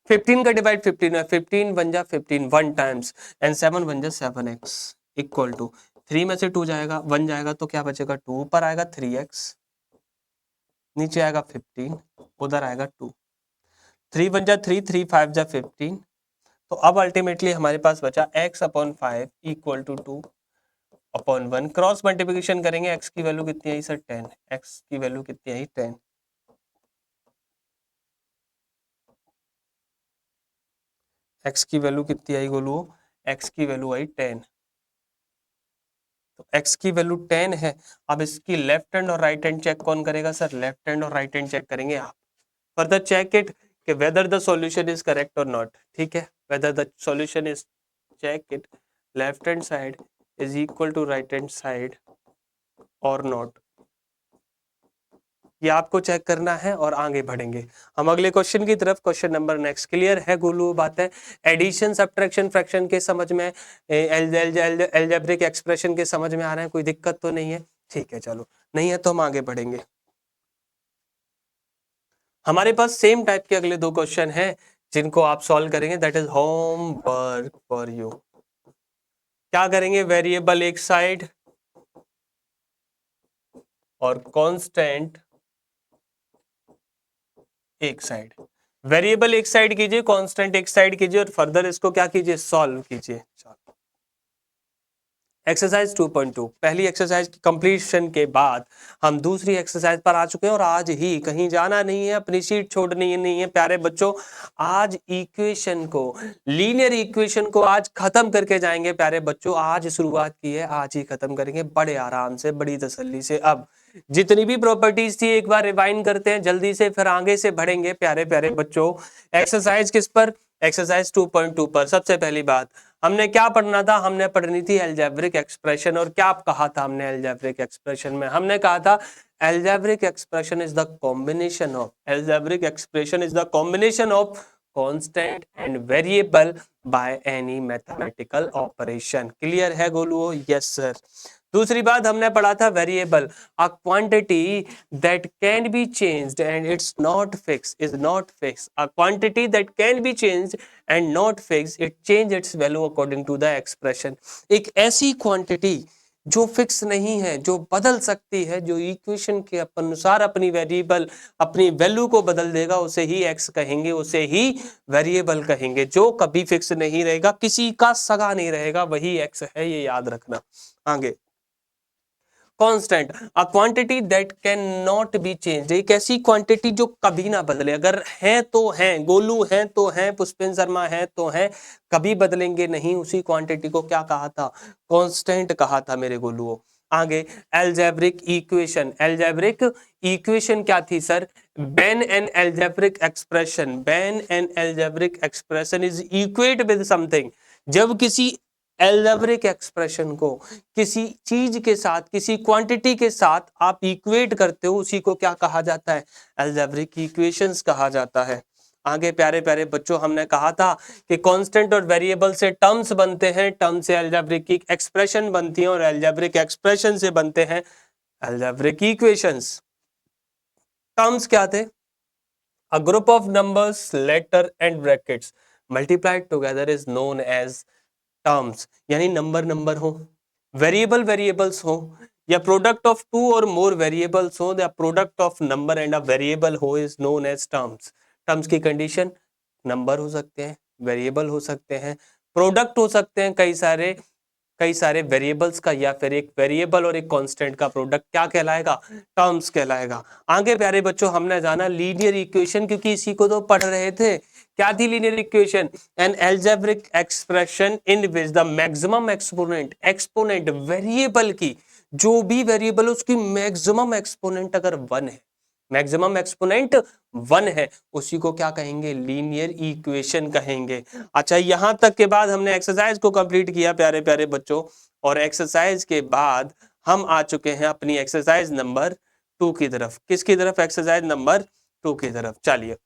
15 का डिवाइड 15 है, 15 1 जा 15 1 टाइम्स एंड 7 1 जा 7x इक्वल टू 3 में से 2 जाएगा 1 जाएगा तो क्या बचेगा 2, ऊपर आएगा 3x, नीचे आएगा 15, उधर आएगा 2, 3 1 जा 3, 3 5 जा 15। तो अब अल्टीमेटली हमारे पास बचा x upon 5 equal to 2 upon 1, cross multiplication करेंगे, x की वैल्यू कितनी आई सर 10, x की वैल्यू कितनी आई 10, x की वैल्यू कितनी आई गोलू, x की वैल्यू आई 10, तो x की वैल्यू 10 है। अब इसकी लेफ्ट हैंड और राइट हैंड चेक कौन करेगा सर, लेफ्ट हैंड और राइट हैंड चेक करेंगे आप। फर्दर चेक इट कि whether the solution is correct और नॉट, ठीक है, whether the solution is, check it left hand side is equal to right hand side और नॉट, ये आपको चेक करना है और आगे बढ़ेंगे हम अगले क्वेश्चन की तरफ। क्वेश्चन नंबर नेक्स्ट, क्लियर है गोलू बात है, एडिशन सब्ट्रैक्शन फ्रैक्शन के समझ में, अलजेब्रिक एक्सप्रेशन के समझ में आ रहे हैं, कोई दिक्कत तो नहीं है, ठीक है चलो, नहीं है तो हम आगे बढ़ेंगे। हमारे पास सेम टाइप के अगले 2 क्वेश्चन हैं जिनको आप सॉल्व करेंगे, that is homework for you. क्या करेंगे, वेरिएबल एक साइड और कांस्टेंट एक साइड, वेरिएबल एक साइड कीजिए, कांस्टेंट एक साइड कीजिए और फर्दर इसको क्या कीजिए, सॉल्व कीजिए। एक्सरसाइज 2.2, पहली एक्सरसाइज की कंप्लीशन के बाद हम दूसरी एक्सरसाइज पर आ चुके हैं और आज ही, कहीं जाना नहीं है, अपनी सीट छोड़नी नहीं है प्यारे बच्चों। आज इक्वेशन को, लीनियर इक्वेशन को आज खत्म करके जाएंगे प्यारे बच्चों, आज शुरुआत की है, आज ही खत्म करेंगे बड़े आराम से, बड़ी तसल्ली से। अब जितनी भी प्रॉपर्टीज थी एक बार रिवाइंड करते हैं जल्दी से, फिर आगे से बढ़ेंगे प्यारे प्यारे बच्चों। एक्सरसाइज किस पर, एक्सरसाइज 2.2 पर। सबसे पहली बात हमने क्या पढ़ना था, हमने पढ़नी थी अलजेब्रिक एक्सप्रेशन, और क्या कहा था हमने अलजेब्रिक एक्सप्रेशन में, हमने कहा था algebraic expression is the combination of, algebraic expression is the combination of constant and variable by any mathematical operation. Clear है गोलुओ, यस सर। दूसरी बात हमने पढ़ा था variable, a quantity that can be changed and it's not fix is not fix, a quantity that can be changed and not fix it change its value according to the expression. एक ऐसी quantity जो fix नहीं है, जो बदल सकती है, जो इक्वेशन के अनुसार अपनी वेरिएबल अपनी वैल्यू को बदल देगा, उसे ही एक्स कहेंगे, उसे ही वेरिएबल कहेंगे। जो कभी फिक्स नहीं रहेगा, किसी का सगा नहीं रहेगा, वही एक्स है, ये याद रखना। आगे constant, a quantity that can not be change, एक ऐसी क्वांटिटी जो कभी ना बदले। अगर है तो है, गोलू है तो है, पुष्पेंद्र शर्मा है तो है, कभी बदलेंगे नहीं। उसी क्वांटिटी को क्या कहा था? कांस्टेंट कहा था मेरे गोलुओं। आगे एल्जेब्रिक इक्वेशन, एल्जेब्रिक इक्वेशन क्या थी sir? When an algebraic expression, when an algebraic expression is equate with something, जब किसी एल्जेब्रिक एक्सप्रेशन को किसी चीज के साथ, किसी क्वांटिटी के साथ आप इक्वेट करते हो, उसी को क्या कहा जाता है? एल्जेब्रिक इक्वेशंस कहा जाता है। आगे प्यारे प्यारे बच्चों, हमने कहा था कि कांस्टेंट और वेरिएबल से टर्म्स बनते हैं, टर्म से एल्जेब्रिक एक्सप्रेशन बनती है, और एल्जेब्रिक एक्सप्रेशन से बनते हैं एल्जेब्रिक इक्वेशंस। टर्म्स क्या थे? A group of numbers, letter and brackets multiplied together is known as terms। यानी नंबर नंबर हो, वेरिएबल वेरिएबल्स हो, या प्रोडक्ट ऑफ टू और मोर वेरिएबल्स हो, या product of number and a variable हो, is known as terms. Terms की condition, number हो सकते हैं, वेरिएबल हो सकते हैं, प्रोडक्ट हो सकते हैं कई सारे वेरिएबल्स का, या फिर एक वेरिएबल और एक कांस्टेंट का प्रोडक्ट क्या कहलाएगा? टर्म्स कहलाएगा। आगे प्यारे बच्चों, हमने जाना लीनियर इक्वेशन, क्योंकि इसी को तो पढ़ रहे थे। क्या थी linear equation? An algebraic expression in which the maximum exponent, exponent variable की, जो भी वेरिएबल उसकी मैक्सिमम एक्सपोनेंट अगर 1 है, मैक्सिमम एक्सपोनेंट 1 है, उसी को क्या कहेंगे? लीनियर इक्वेशन कहेंगे। अच्छा, यहां तक के बाद हमने एक्सरसाइज को कंप्लीट किया प्यारे प्यारे बच्चों, और एक्सरसाइज के बाद हम आ चुके हैं अपनी एक्सरसाइज नंबर 2 की तरफ। किसकी तरफ? एक्सरसाइज नंबर 2 की तरफ। चलिए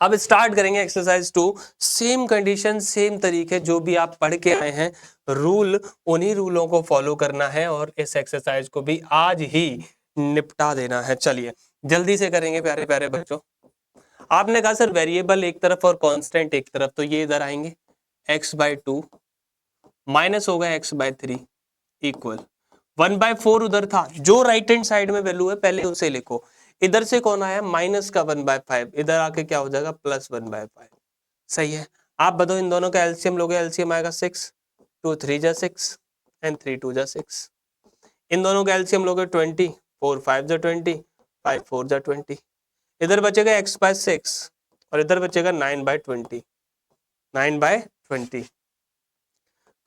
अब स्टार्ट करेंगे एक्सरसाइज 2। सेम कंडीशन, सेम तरीके, जो भी आप पढ़ के आए हैं रूल, उन्हीं रूलों को फॉलो करना है, और इस एक्सरसाइज को भी आज ही निपटा देना है। चलिए जल्दी से करेंगे प्यारे प्यारे बच्चों। आपने कहा सर वेरिएबल एक तरफ और कांस्टेंट एक तरफ, तो ये इधर आएंगे, x/2 माइनस होगा x/3 इक्वल 1/4 उधर था, जो राइट हैंड साइड में वैल्यू है पहले उसे लिखो। इधर से कौन आया? माइनस का 1/5, इधर आके क्या हो जाएगा? प्लस 1/5। सही है। आप बताओ, इन दोनों का एलसीएम लोगे, एलसीएम आएगा 6, 2 3 जा 6 एंड 3 2 जा 6। इन दोनों का एलसीएम लोगे 20, 4 5 जा 20, 5 4 जा 20। इधर बचेगा x/6 और इधर बचेगा 9/20, 9/20।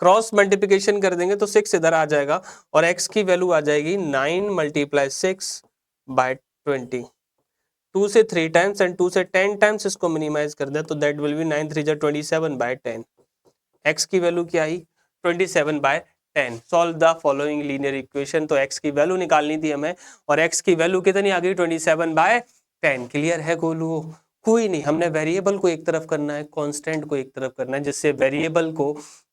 क्रॉस मल्टीप्लिकेशन कर देंगे तो 6 इधर आ जाएगा, और x की वैल्यू आ जाएगी 9 × 6/20। 2 से 3 टाइम्स एंड 2 से 10 टाइम्स इसको मिनिमाइज कर दे तो दैट विल बी 9 3 27/10। x की वैल्यू क्या आई? 27/10। Solve the following linear equation. तो x की वैल्यू निकालनी थी हमें, और x की वैल्यू कितनी आ गई? 27/10। क्लियर है गोलू? कोई नहीं, हमने वेरिएबल को एक तरफ करना है, कांस्टेंट को एक तरफ करना है, जिससे वेरिएबल को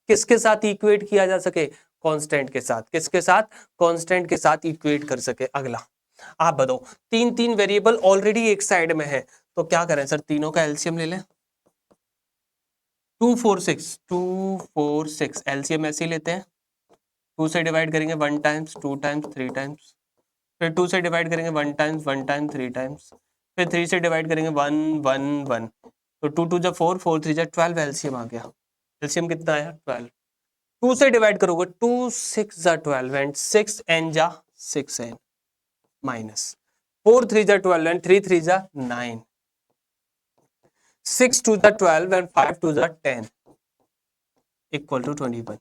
किसके साथ इक्वेट किया जा सके? कांस्टेंट के साथ। किसके साथ? कांस्टेंट के साथ इक्वेट कर सके। अगला आप बताओ, तीन तीन वेरिएबल ऑलरेडी एक साइड में है, तो क्या करें सर? तीनों का एलसीएम ले लें। 2 4 6, 2 4 6 एलसीएम ऐसे ही लेते हैं। 2 से डिवाइड करेंगे 1 टाइम्स, 2 टाइम्स, 3 टाइम्स, फिर 2 से डिवाइड करेंगे 1 टाइम्स, 1 टाइम, 3 टाइम्स, फिर 3 से डिवाइड करेंगे 1 1 1। तो 2 2 जा 4, 4 3 जा 12, एलसीएम आ गया। एलसीएम कितना आया? 12। 2 से डिवाइड करोगे 2 6 जा 12 एंड 6 n जा 6n माइनस 4 3 जा 12 एंड 3 3 जा 9, 6 2 जा 12 एंड 5 2 जा 10 इक्वल टू 21।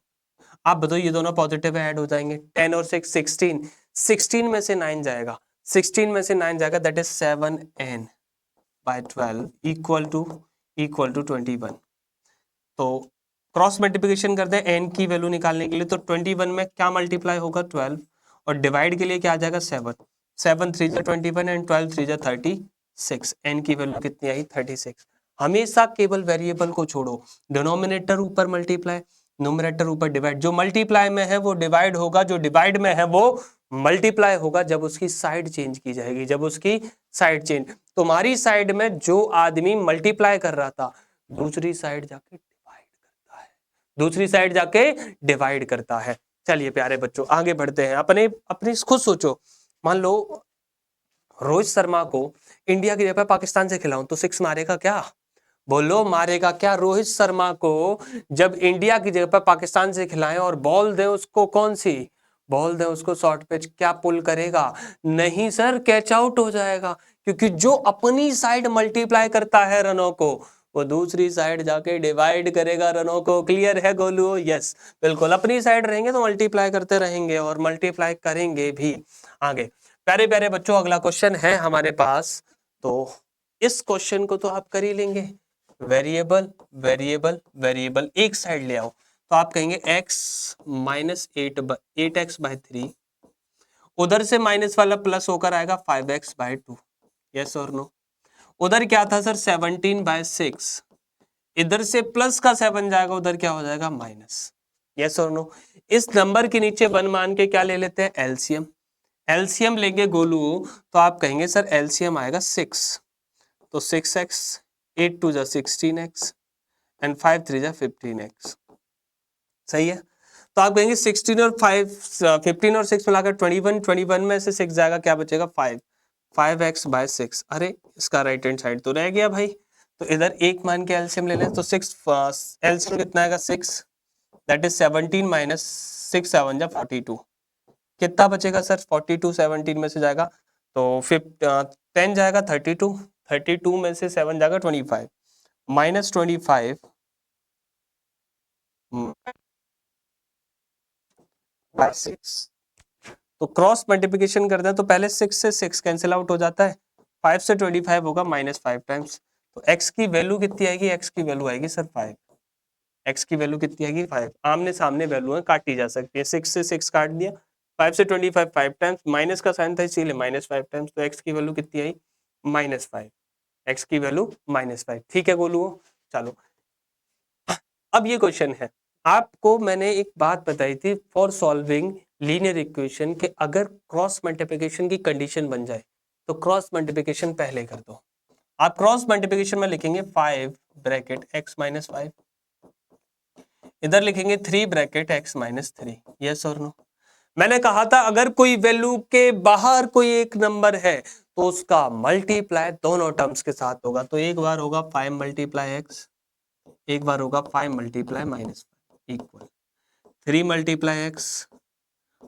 आप बताओ, ये दोनों पॉजिटिव ऐड हो जाएंगे। 10 और 6 16, 16 में से 9 जाएगा, 16 में से 9 जाएगा, that is 7n/12 equal to 21। तो क्रॉस मल्टीप्लिकेशन करते हैं n की वैल्यू निकालने के लिए, तो 21 में क्या मल्टीप्लाई होगा? 12, और डिवाइड के लिए क्या आ जाएगा? 7 7 3 जा 21 एंड 12 3 जा 36। n की वैल्यू कितनी आई? 36। हमेशा केवल वेरिएबल को छोड़ो, डिनोमिनेटर ऊपर मल्टीप्लाई, न्यूमरेटर ऊपर डिवाइड, जो मल्टीप्लाई में है वो डिवाइड होगा, जो डिवाइड में है वो मल्टीप्लाई होगा जब उसकी साइड चेंज की जाएगी, जब उसकी साइड चेंज। तुम्हारी साइड में जो आदमी मल्टीप्लाई कर रहा था दूसरी साइड जाके डिवाइड करता है, दूसरी साइड जाके डिवाइड करता है। चलिए प्यारे बच्चों आगे बढ़ते हैं। अपने अपनी खुद सोचो, मान लो रोहित शर्मा को इंडिया की जगह पाकिस्तान से खिलाऊं तो 6 मारेगा क्या? बोलो मारेगा क्या? रोहित शर्मा को जब इंडिया की जगह पर पाकिस्तान से खिलाएं और बॉल दे उसको, कौन सी बॉल दे उसको शॉर्ट पिच, क्या पुल करेगा? नहीं सर, कैच आउट हो जाएगा, क्योंकि जो अपनी साइड मल्टीप्लाई करता है रनों को वो दूसरी साइड जाके डिवाइड करेगा रनों को। क्लियर है गोलू? यस बिल्कुल, अपनी साइड रहेंगे तो मल्टीप्लाई करते रहेंगे और मल्टीप्लाई करेंगे भी आगे। प्यारे प्यारे बच्चों अगला क्वेश्चन है हमारे पास, तो इस क्वेश्चन को तो आप कर ही लेंगे। वेरिएबल वेरिएबल वेरिएबल एक साइड ले आओ, तो आप कहेंगे x माइनस 8x/3, उधर से माइनस वाला प्लस होकर आएगा 5x/2। यस और नो? उधर क्या था सर 17/6, इधर से प्लस का 7 जाएगा, उधर क्या हो जाएगा माइनस। यस और नो? इस नंबर के नीचे 1 मान के क्या ले लेते हैं एलसीएम। एलसीएम लेंगे गोलू, तो आप कहेंगे सर एलसीएम आएगा 6, तो 6x, 8 2 जा 16x एंड 5 3 जा 15x। सही है? तो आप कहेंगे 16 और 15 और 6 मिलाकर 21 में से 6 जाएगा, क्या बचेगा 5x/6। अरे इसका राइट हैंड साइड तो रह गया भाई, तो इधर एक मान के एलसीएम ले लें, तो 6 एलसीएम कितना आएगा 6, दैट इज 17 माइनस 6 7 जा 42। कितना बचेगा सर? 42 17 में से जाएगा तो 10 जाएगा 32, 32 में से 7 जाएगा 25, माइनस 25 बाय 6। तो क्रॉस मल्टीप्लिकेशन करते हैं तो पहले 6 से 6 कैंसिल आउट हो जाता है, 5 से 25 होगा -5 टाइम्स, तो x की वैल्यू कितनी आएगी? x की वैल्यू आएगी सर 5। x की वैल्यू कितनी आएगी? 5। आमने सामने वैल्यू है, काटी जा सकती है, 6 से 6 काट दिया, 5 से 25 5 टाइम्स, माइनस का साइन था इसीलिए -5 टाइम्स, तो x की वैल्यू कितनी आई? -5। x की वैल्यू -5। ठीक है गोलू? चलो अब ये क्वेश्चन है, आपको मैंने एक बात बताई थी फॉर सॉल्विंग लीनियर इक्वेशन के अगर क्रॉस मल्टीप्लिकेशन की कंडीशन बन जाए तो क्रॉस मल्टीप्लिकेशन पहले कर दो। आप क्रॉस मल्टीप्लिकेशन में लिखेंगे 5 ब्रैकेट x माइनस 5, इधर लिखेंगे 3 ब्रैकेट x माइनस 3। यस और नो? मैंने कहा था अगर कोई वैल्यू के बाहर कोई एक नंबर है तो उसका मल्टीप्लाई दोनों टर्म्स के साथ होगा, तो एक बार होगा 5 मल्टीप्लाई x, एक बार होगा 5 multiply minus equal 3 multiply x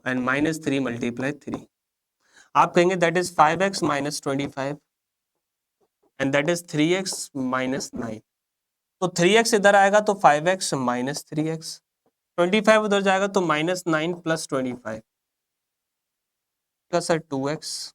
and -3 multiply 3। आप कहेंगे that is 5x minus 25 and that is 3x minus 9। तो 3x इधर आएगा तो 5x माइनस 3x, 25 उधर जाएगा तो -9 प्लस 25 का सर 2x,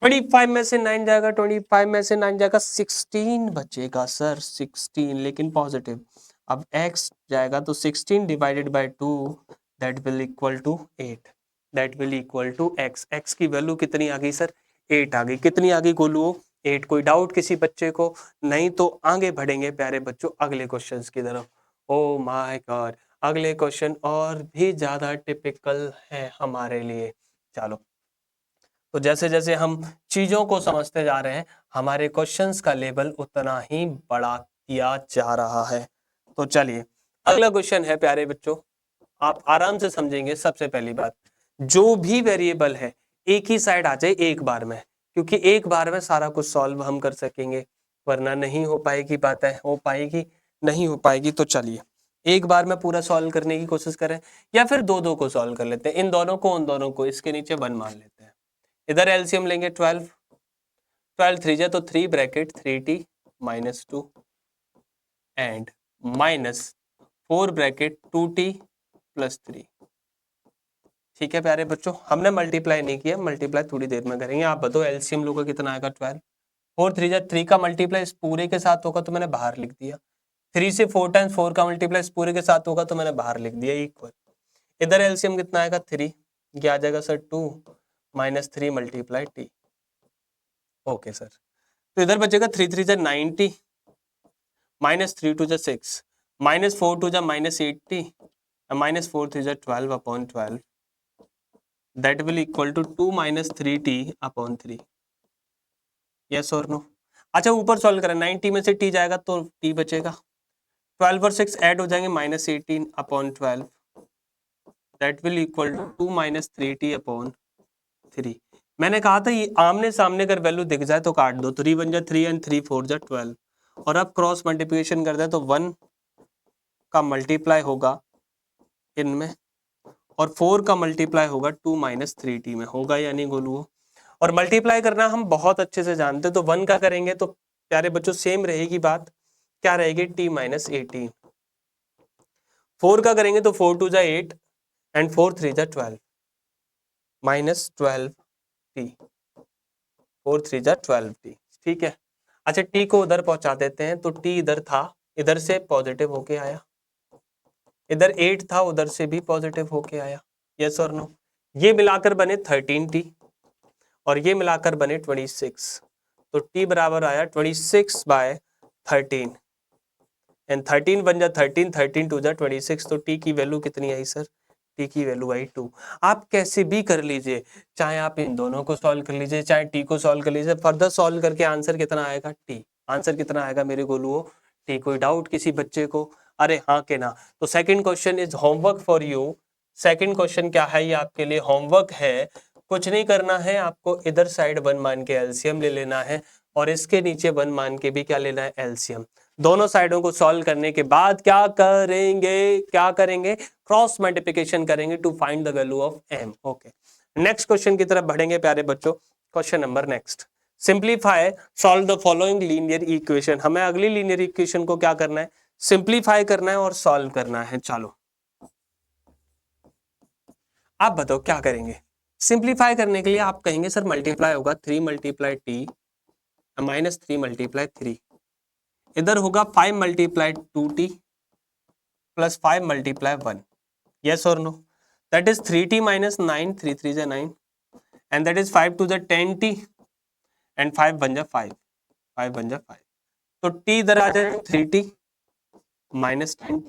25 में से 9 जाएगा, 25 में से 9 जाएगा 16 बचेगा सर 16, लेकिन पॉजिटिव। अब x जाएगा तो 16 divided by 2 that will equal to 8, that will equal to x। x की वैल्यू कितनी आ गई सर? 8 आ गई। कितनी आ गई गोलू? 8। कोई डाउट किसी बच्चे को? नहीं तो आगे बढ़ेंगे प्यारे बच्चों अगले क्वेश्चंस की तरफ। ओ माय गॉड, अगले क्वेश्चन और भी ज्यादा टिपिकल है हमारे लिए। चलो, तो जैसे जैसे हम चीजों को समझते जा रहे हैं हमारे क्वेश्चंस का लेवल उतना ही बढ़ा दिया जा रहा है। तो चलिए अगला क्वेश्चन है प्यारे बच्चों, आप आराम से समझेंगे। सबसे पहली बात, जो भी वेरिएबल है एक ही साइड आ जाए एक बार में, क्योंकि एक बार में सारा कुछ सॉल्व हम कर सकेंगे, वरना नहीं हो पाएगी। बात है हो पाएगी नहीं हो पाएगी। तो चलिए एक बार में पूरा सॉल्व करने की कोशिश करें, या फिर दो दो को सॉल्व कर लेते हैं, इन दोनों को उन दोनों को, इसके नीचे 1 मान लेते हैं। इधर एलसीएम लेंगे 12, 12 3 जा तो 3 bracket 3t minus 2 and minus 4 bracket 2t plus 3। ठीक है प्यारे बच्चों, हमने मल्टीप्लाई नहीं किया, मल्टीप्लाई थोड़ी देर में करेंगे। आप बताओ एलसीएम लोगों का कितना आएगा? 12। 4 3 जा 3 का मल्टीप्लाई इस पूरे के साथ होगा तो मैंने बाहर लिख दिया, 3 से 4 टाइम्स 4 का मल्टीप्लाई इस पूरे के साथ होगा तो मैंने बाहर लिख दिया इक्वल। इधर एलसीएम कितना आएगा? 3, क्या आ जाएगा sir? 2 minus 3 multiply t। Okay sir, तो इधर बचेगा 3 3 जा 90 माइनस 3 2 जा 6, -4 टू जा -80, -4 थ्री जा 12 upon 12, that will equal to 2 - 3t upon 3। Yes और नो? अच्छा ऊपर सॉल्व करें, 90 में से t जाएगा तो t बचेगा, 12 और 6 ऐड हो जाएंगे, -18 upon 12, that will equal to 2 - 3t upon 3। मैंने कहा था ये आमने सामने अगर वैल्यू दिख जाए तो काट दो, 3 1 जा 3 एंड 3 4 जा 12, और अब क्रॉस मल्टीप्लिकेशन कर दें तो 1 का मल्टीप्लाई होगा इनमें और 4 का मल्टीप्लाई होगा 2 - 3t में, होगा या नहीं गोलू? और मल्टीप्लाई करना हम बहुत अच्छे से जानते हैं, तो 1 का करेंगे तो प्यारे बच्चों सेम रहेगी बात, क्या रहेगी? t - 18। 4 का करेंगे तो 4 2 जा 8 एंड 4 3 जा 12 -12t, 4 3 जा 12t, ठीक है। अच्छा t को उधर पहुंचा देते हैं, तो t इधर था, इधर से पॉजिटिव होके आया, इधर 8 था उधर से भी पॉजिटिव होके आया, यस और नो? ये मिलाकर बने 13t और ये मिलाकर बने 26, तो t बराबर आया 26/13 एंड 13 बन जा 13, 13 2 जा 26, तो t की वैल्यू कितनी आई सर? t की वैल्यू आई 2। आप कैसे भी कर लीजिए, चाहे आप इन दोनों को सॉल्व कर लीजिए, चाहे t को सॉल्व कर लीजिए, फर्दर सॉल्व करके आंसर कितना आएगा? t। आंसर कितना आएगा मेरे गोलुओं? t। कोई डाउट किसी बच्चे को? अरे हाँ के ना? तो second question is homework for you. Second question क्या है? ये आपके लिए होमवर्क है, कुछ नहीं करना है आपको, इधर साइड 1 मान के एलसीएम ले लेना है और इसके नीचे 1 मान के भी क्या लेना है? एलसीएम। दोनों साइडों को सॉल्व करने के बाद क्या करेंगे? क्या करेंगे? क्रॉस मल्टीप्लिकेशन करेंगे to find the value of m। Okay, next question की तरफ बढ़ेंगे प्यारे बच्चों। Question number next, simplify solve the following linear equation. हमें अगली लीनियर इक्वेशन को क्या करना है? सिंप्लीफाई करना है और सॉल्व करना है। चलो आप बताओ क्या करेंगे? सिंप्लीफाई करने के लिए आप कहेंगे सर मल्टीप्लाई होगा 3 मल्टीप्लाई टी -3 मल्टीप्लाई 3, इधर होगा 5 multiply 2t plus 5 multiply 1, yes or no? That is 3t minus 9, 3 3 जा 9 and that is 5 2 जा 10t and 5 बन जा 5, 5 बन जा 5, तो t इधर आ जाए 3t माइनस 10,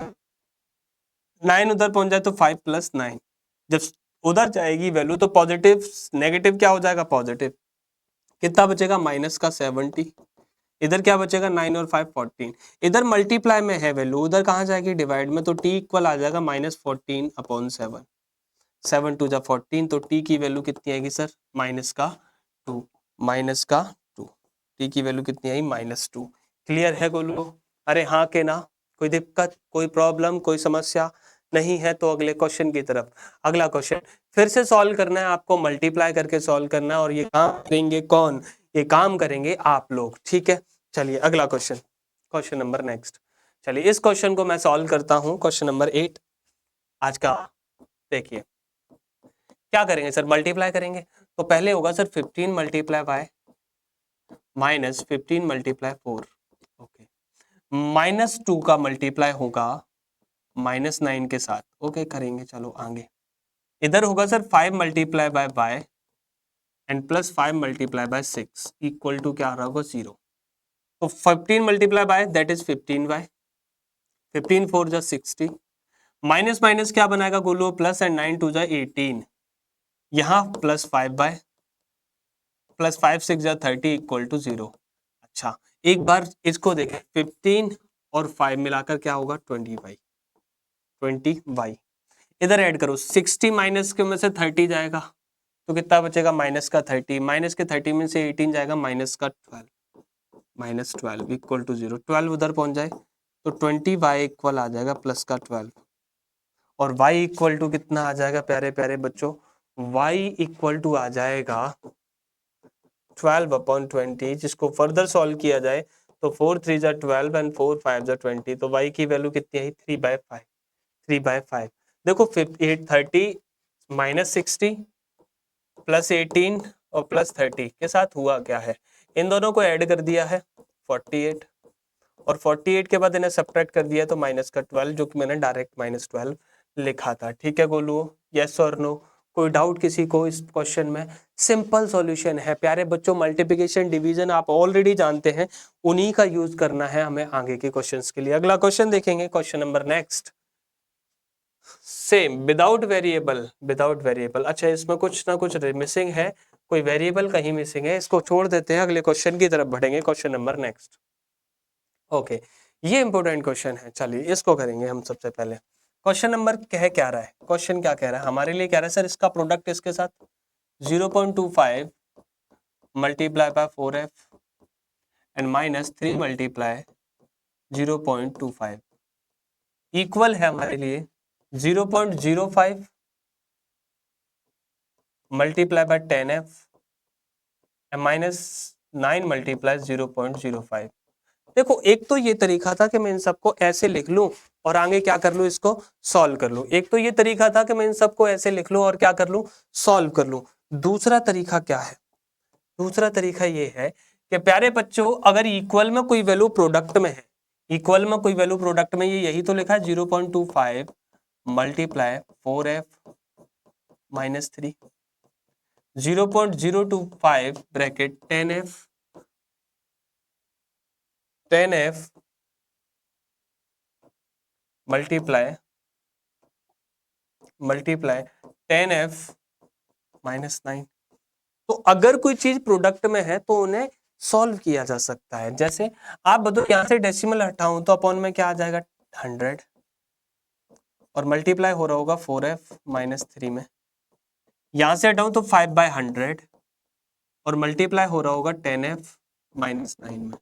9 उधर पहुंच जाए तो 5 प्लस 9, जब उधर जाएगी वैल्यू तो पॉजिटिव नेगेटिव क्या हो जाएगा? पॉजिटिव। कितना बचेगा? माइनस का 70, इधर क्या बचेगा? 9 और 5 14, इधर मल्टीप्लाई में है वैल्यू, उधर कहाँ जाएगी? डिवाइड में, तो t इक्वल आ जाएगा -14 अपॉन 7, 7 2 जा 14, तो t की वैल्यू कितनी आएगी सर? माइनस का 2, माइनस का 2, t की वैल्यू कितनी आई? -2। क्लियर है गोलू? अरे हाँ के ना? कोई दिक्कत, कोई प्रॉब्लम, कोई समस्या नहीं है? तो अगले क्वेश्चन की तरफ। अगला क्वेश्चन फिर से सॉल्व करना है आपको, मल्टीप्लाई करके सॉल्व करना है और ये काम करेंगे कौन? ये काम करेंगे आप लोग, ठीक है। चलिए अगला क्वेश्चन, क्वेश्चन नंबर नेक्स्ट। चलिए इस क्वेश्चन को मैं सॉल्व करता हूं, क्वेश्चन नंबर 8 आज का। देखिए क्या करेंगे सर? मल्टीप्लाई करेंगे, तो पहले होगा sir 15 multiply bye minus 15 multiply 4, okay, -2 का मल्टीप्लाई होगा -9 के साथ, ओके करेंगे। चलो आगे, इधर होगा sir 5 multiply by and plus 5 multiply by 6 equal to क्या आ रहा होगा? 0। तो 15 multiply by that is 15 by 15 4 जा 60, माइनस माइनस क्या बनाएगा गोलू? प्लस एंड 9 2 जा 18, यहाँ प्लस 5 बाय प्लस 5 6 जा 30 इक्वल टू 0। अच्छा एक बार इसको देखें, 15 और 5 मिलाकर क्या होगा? 20y इधर ऐड करो, 60 माइनस के में से 30 जाएगा तो कितना बचेगा? माइनस का 30, माइनस के 30 में से 18 जाएगा, माइनस का 12, माइनस 12 इक्वल टू 0, 12 उधर पहुंच जाए तो 20y इक्वल आ जाएगा प्लस का 12, और y इक्वल टू कितना आ जाएगा प्यारे प्यारे बच्चों? y इक्वल टू आ जाएगा 12/20, जिसको फर्दर सॉल्व किया जाए तो 4 3 जा 12 एंड 4 5 जा 20, तो y की वैल्यू कितनी आई? 3/5, 3/5। देखो 30 माइनस 60 प्लस 18 और प्लस 30 के साथ हुआ क्या है? इन दोनों को ऐड कर दिया है 48, और 48 के बाद इन्हें सब्ट्रैक्ट कर दिया तो माइनस का 12, जो कि मैंने डायरेक्ट -12 लिखा था। ठीक है गोलू? यस और नो? कोई डाउट किसी को इस क्वेश्चन में? सिंपल सॉल्यूशन है प्यारे बच्चों, मल्टीप्लिकेशन डिवीजन आप ऑलरेडी जानते हैं, उन्हीं का यूज करना है हमें आगे के क्वेश्चंस के लिए। अगला क्वेश्चन देखेंगे, question number next, same without variable. अच्छा इसमें कुछ ना कुछ मिसिंग है, कोई वेरिएबल कहीं मिसिंग है, इसको छोड़ देते हैं, अगले क्वेश्चन की तरफ बढ़ेंगे, क्वेश्चन नंबर नेक्स्ट। ओके ये इंपॉर्टेंट क्वेश्चन है, चलिए इसको करेंगे हम सबसे पहले। क्वेश्चन नंबर क्या रहा है, क्वेश्चन क्या कह रहा है हमारे लिए, कह रहा है सर इसका प्रोडक्ट इसके साथ 0.25 multiply by 4f and minus 3 multiply 0.25 equal है हमारे लिए 0.05 multiply by 10f and minus 9 multiply 0.05। देखो एक तो ये तरीका था कि मैं इन सबको ऐसे लिख लूं और आगे क्या कर लूं, इसको सॉल्व कर लूं। एक तो ये तरीका था कि मैं इन सबको ऐसे लिख लूं और क्या कर लूं, सॉल्व कर लूं। दूसरा तरीका क्या है, दूसरा तरीका ये है कि प्यारे बच्चों अगर इक्वल में कोई वैल्यू प्रोडक्ट में है, इक्वल में कोई वैल्यू प्रोडक्ट में, ये यही तो लिखा है 0.25 multiply 4f minus 3, 0.025 bracket 10f multiply 10f minus 9। तो अगर कोई चीज प्रोडक्ट में है तो उन्हें सॉल्व किया जा सकता है। जैसे आप बताओ यहां से डेसिमल हटाऊं तो अपॉन में क्या आ जाएगा 100 और मल्टीप्लाई हो रहा होगा 4f माइनस 3 में, यहां से हटाऊं तो 5/100 और मल्टीप्लाई हो रहा होगा 10f माइनस 9 में।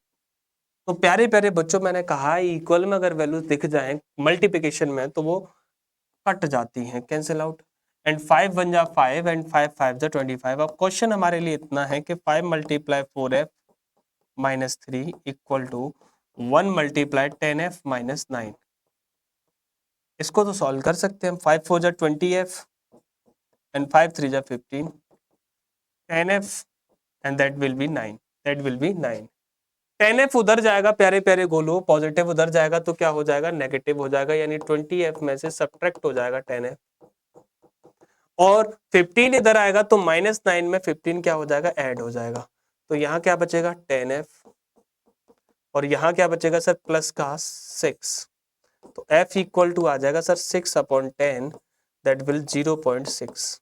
तो प्यारे प्यारे बच्चों मैंने कहा इक्वल में अगर वैल्यू दिख जाए मल्टीप्लिकेशन में तो वो कट जाती हैं, कैंसिल आउट, एंड 5 1 जा 5 एंड 5 5 जा 25। अब क्वेश्चन हमारे लिए इतना है कि 5 multiply 4f minus 3 equal to 1 multiply 10f minus 9। इसको तो सॉल्व कर सकते हैं हम, 5 4 जा 20f एंड 5 3 जा 15, 10f and that will B 9, that will B 9। 10f उधर जाएगा प्यारे प्यारे गोलो, पॉजिटिव उधर जाएगा तो क्या हो जाएगा, नेगेटिव हो जाएगा, यानी 20f में से सब्ट्रैक्ट हो जाएगा 10f, और 15 इधर आएगा तो माइनस 9 में 15 क्या हो जाएगा, ऐड हो जाएगा। तो यहाँ क्या बचेगा 10f और यहाँ क्या बचेगा सर, प्लस का 6। तो f इक्वल टू आ जाएगा sir 6/10, that will 0.6,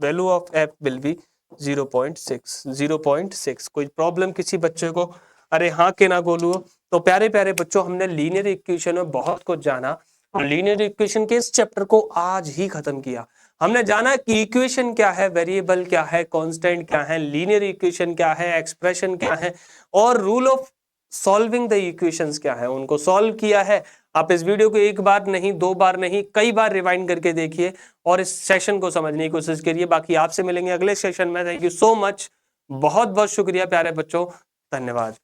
value of f will be 0.6। कोई प्रॉब्लम किसी बच्चे को, अरे हाँ के ना बोलूं। तो प्यारे प्यारे बच्चों हमने लीनियर इक्वेशन में बहुत कुछ जाना, लीनियर इक्वेशन के इस चैप्टर को आज ही खत्म किया। हमने जाना कि इक्वेशन क्या है, वेरिएबल क्या है, कांस्टेंट क्या है, लीनियर इक्वेशन क्या है, एक्सप्रेशन क्या है, और rule of solving the equations क्या है, उनको सॉल्व किया है। आप इस वीडियो को एक बार नहीं, दो बार नहीं, कई बार रिवाइंड करके देखिए और इस सेशन को समझने की कोशिश करिए। बाकी आपसे मिलेंगे अगले सेशन में। थैंक यू सो मच, बहुत बहुत शुक्रिया प्यारे बच्चों, धन्यवाद।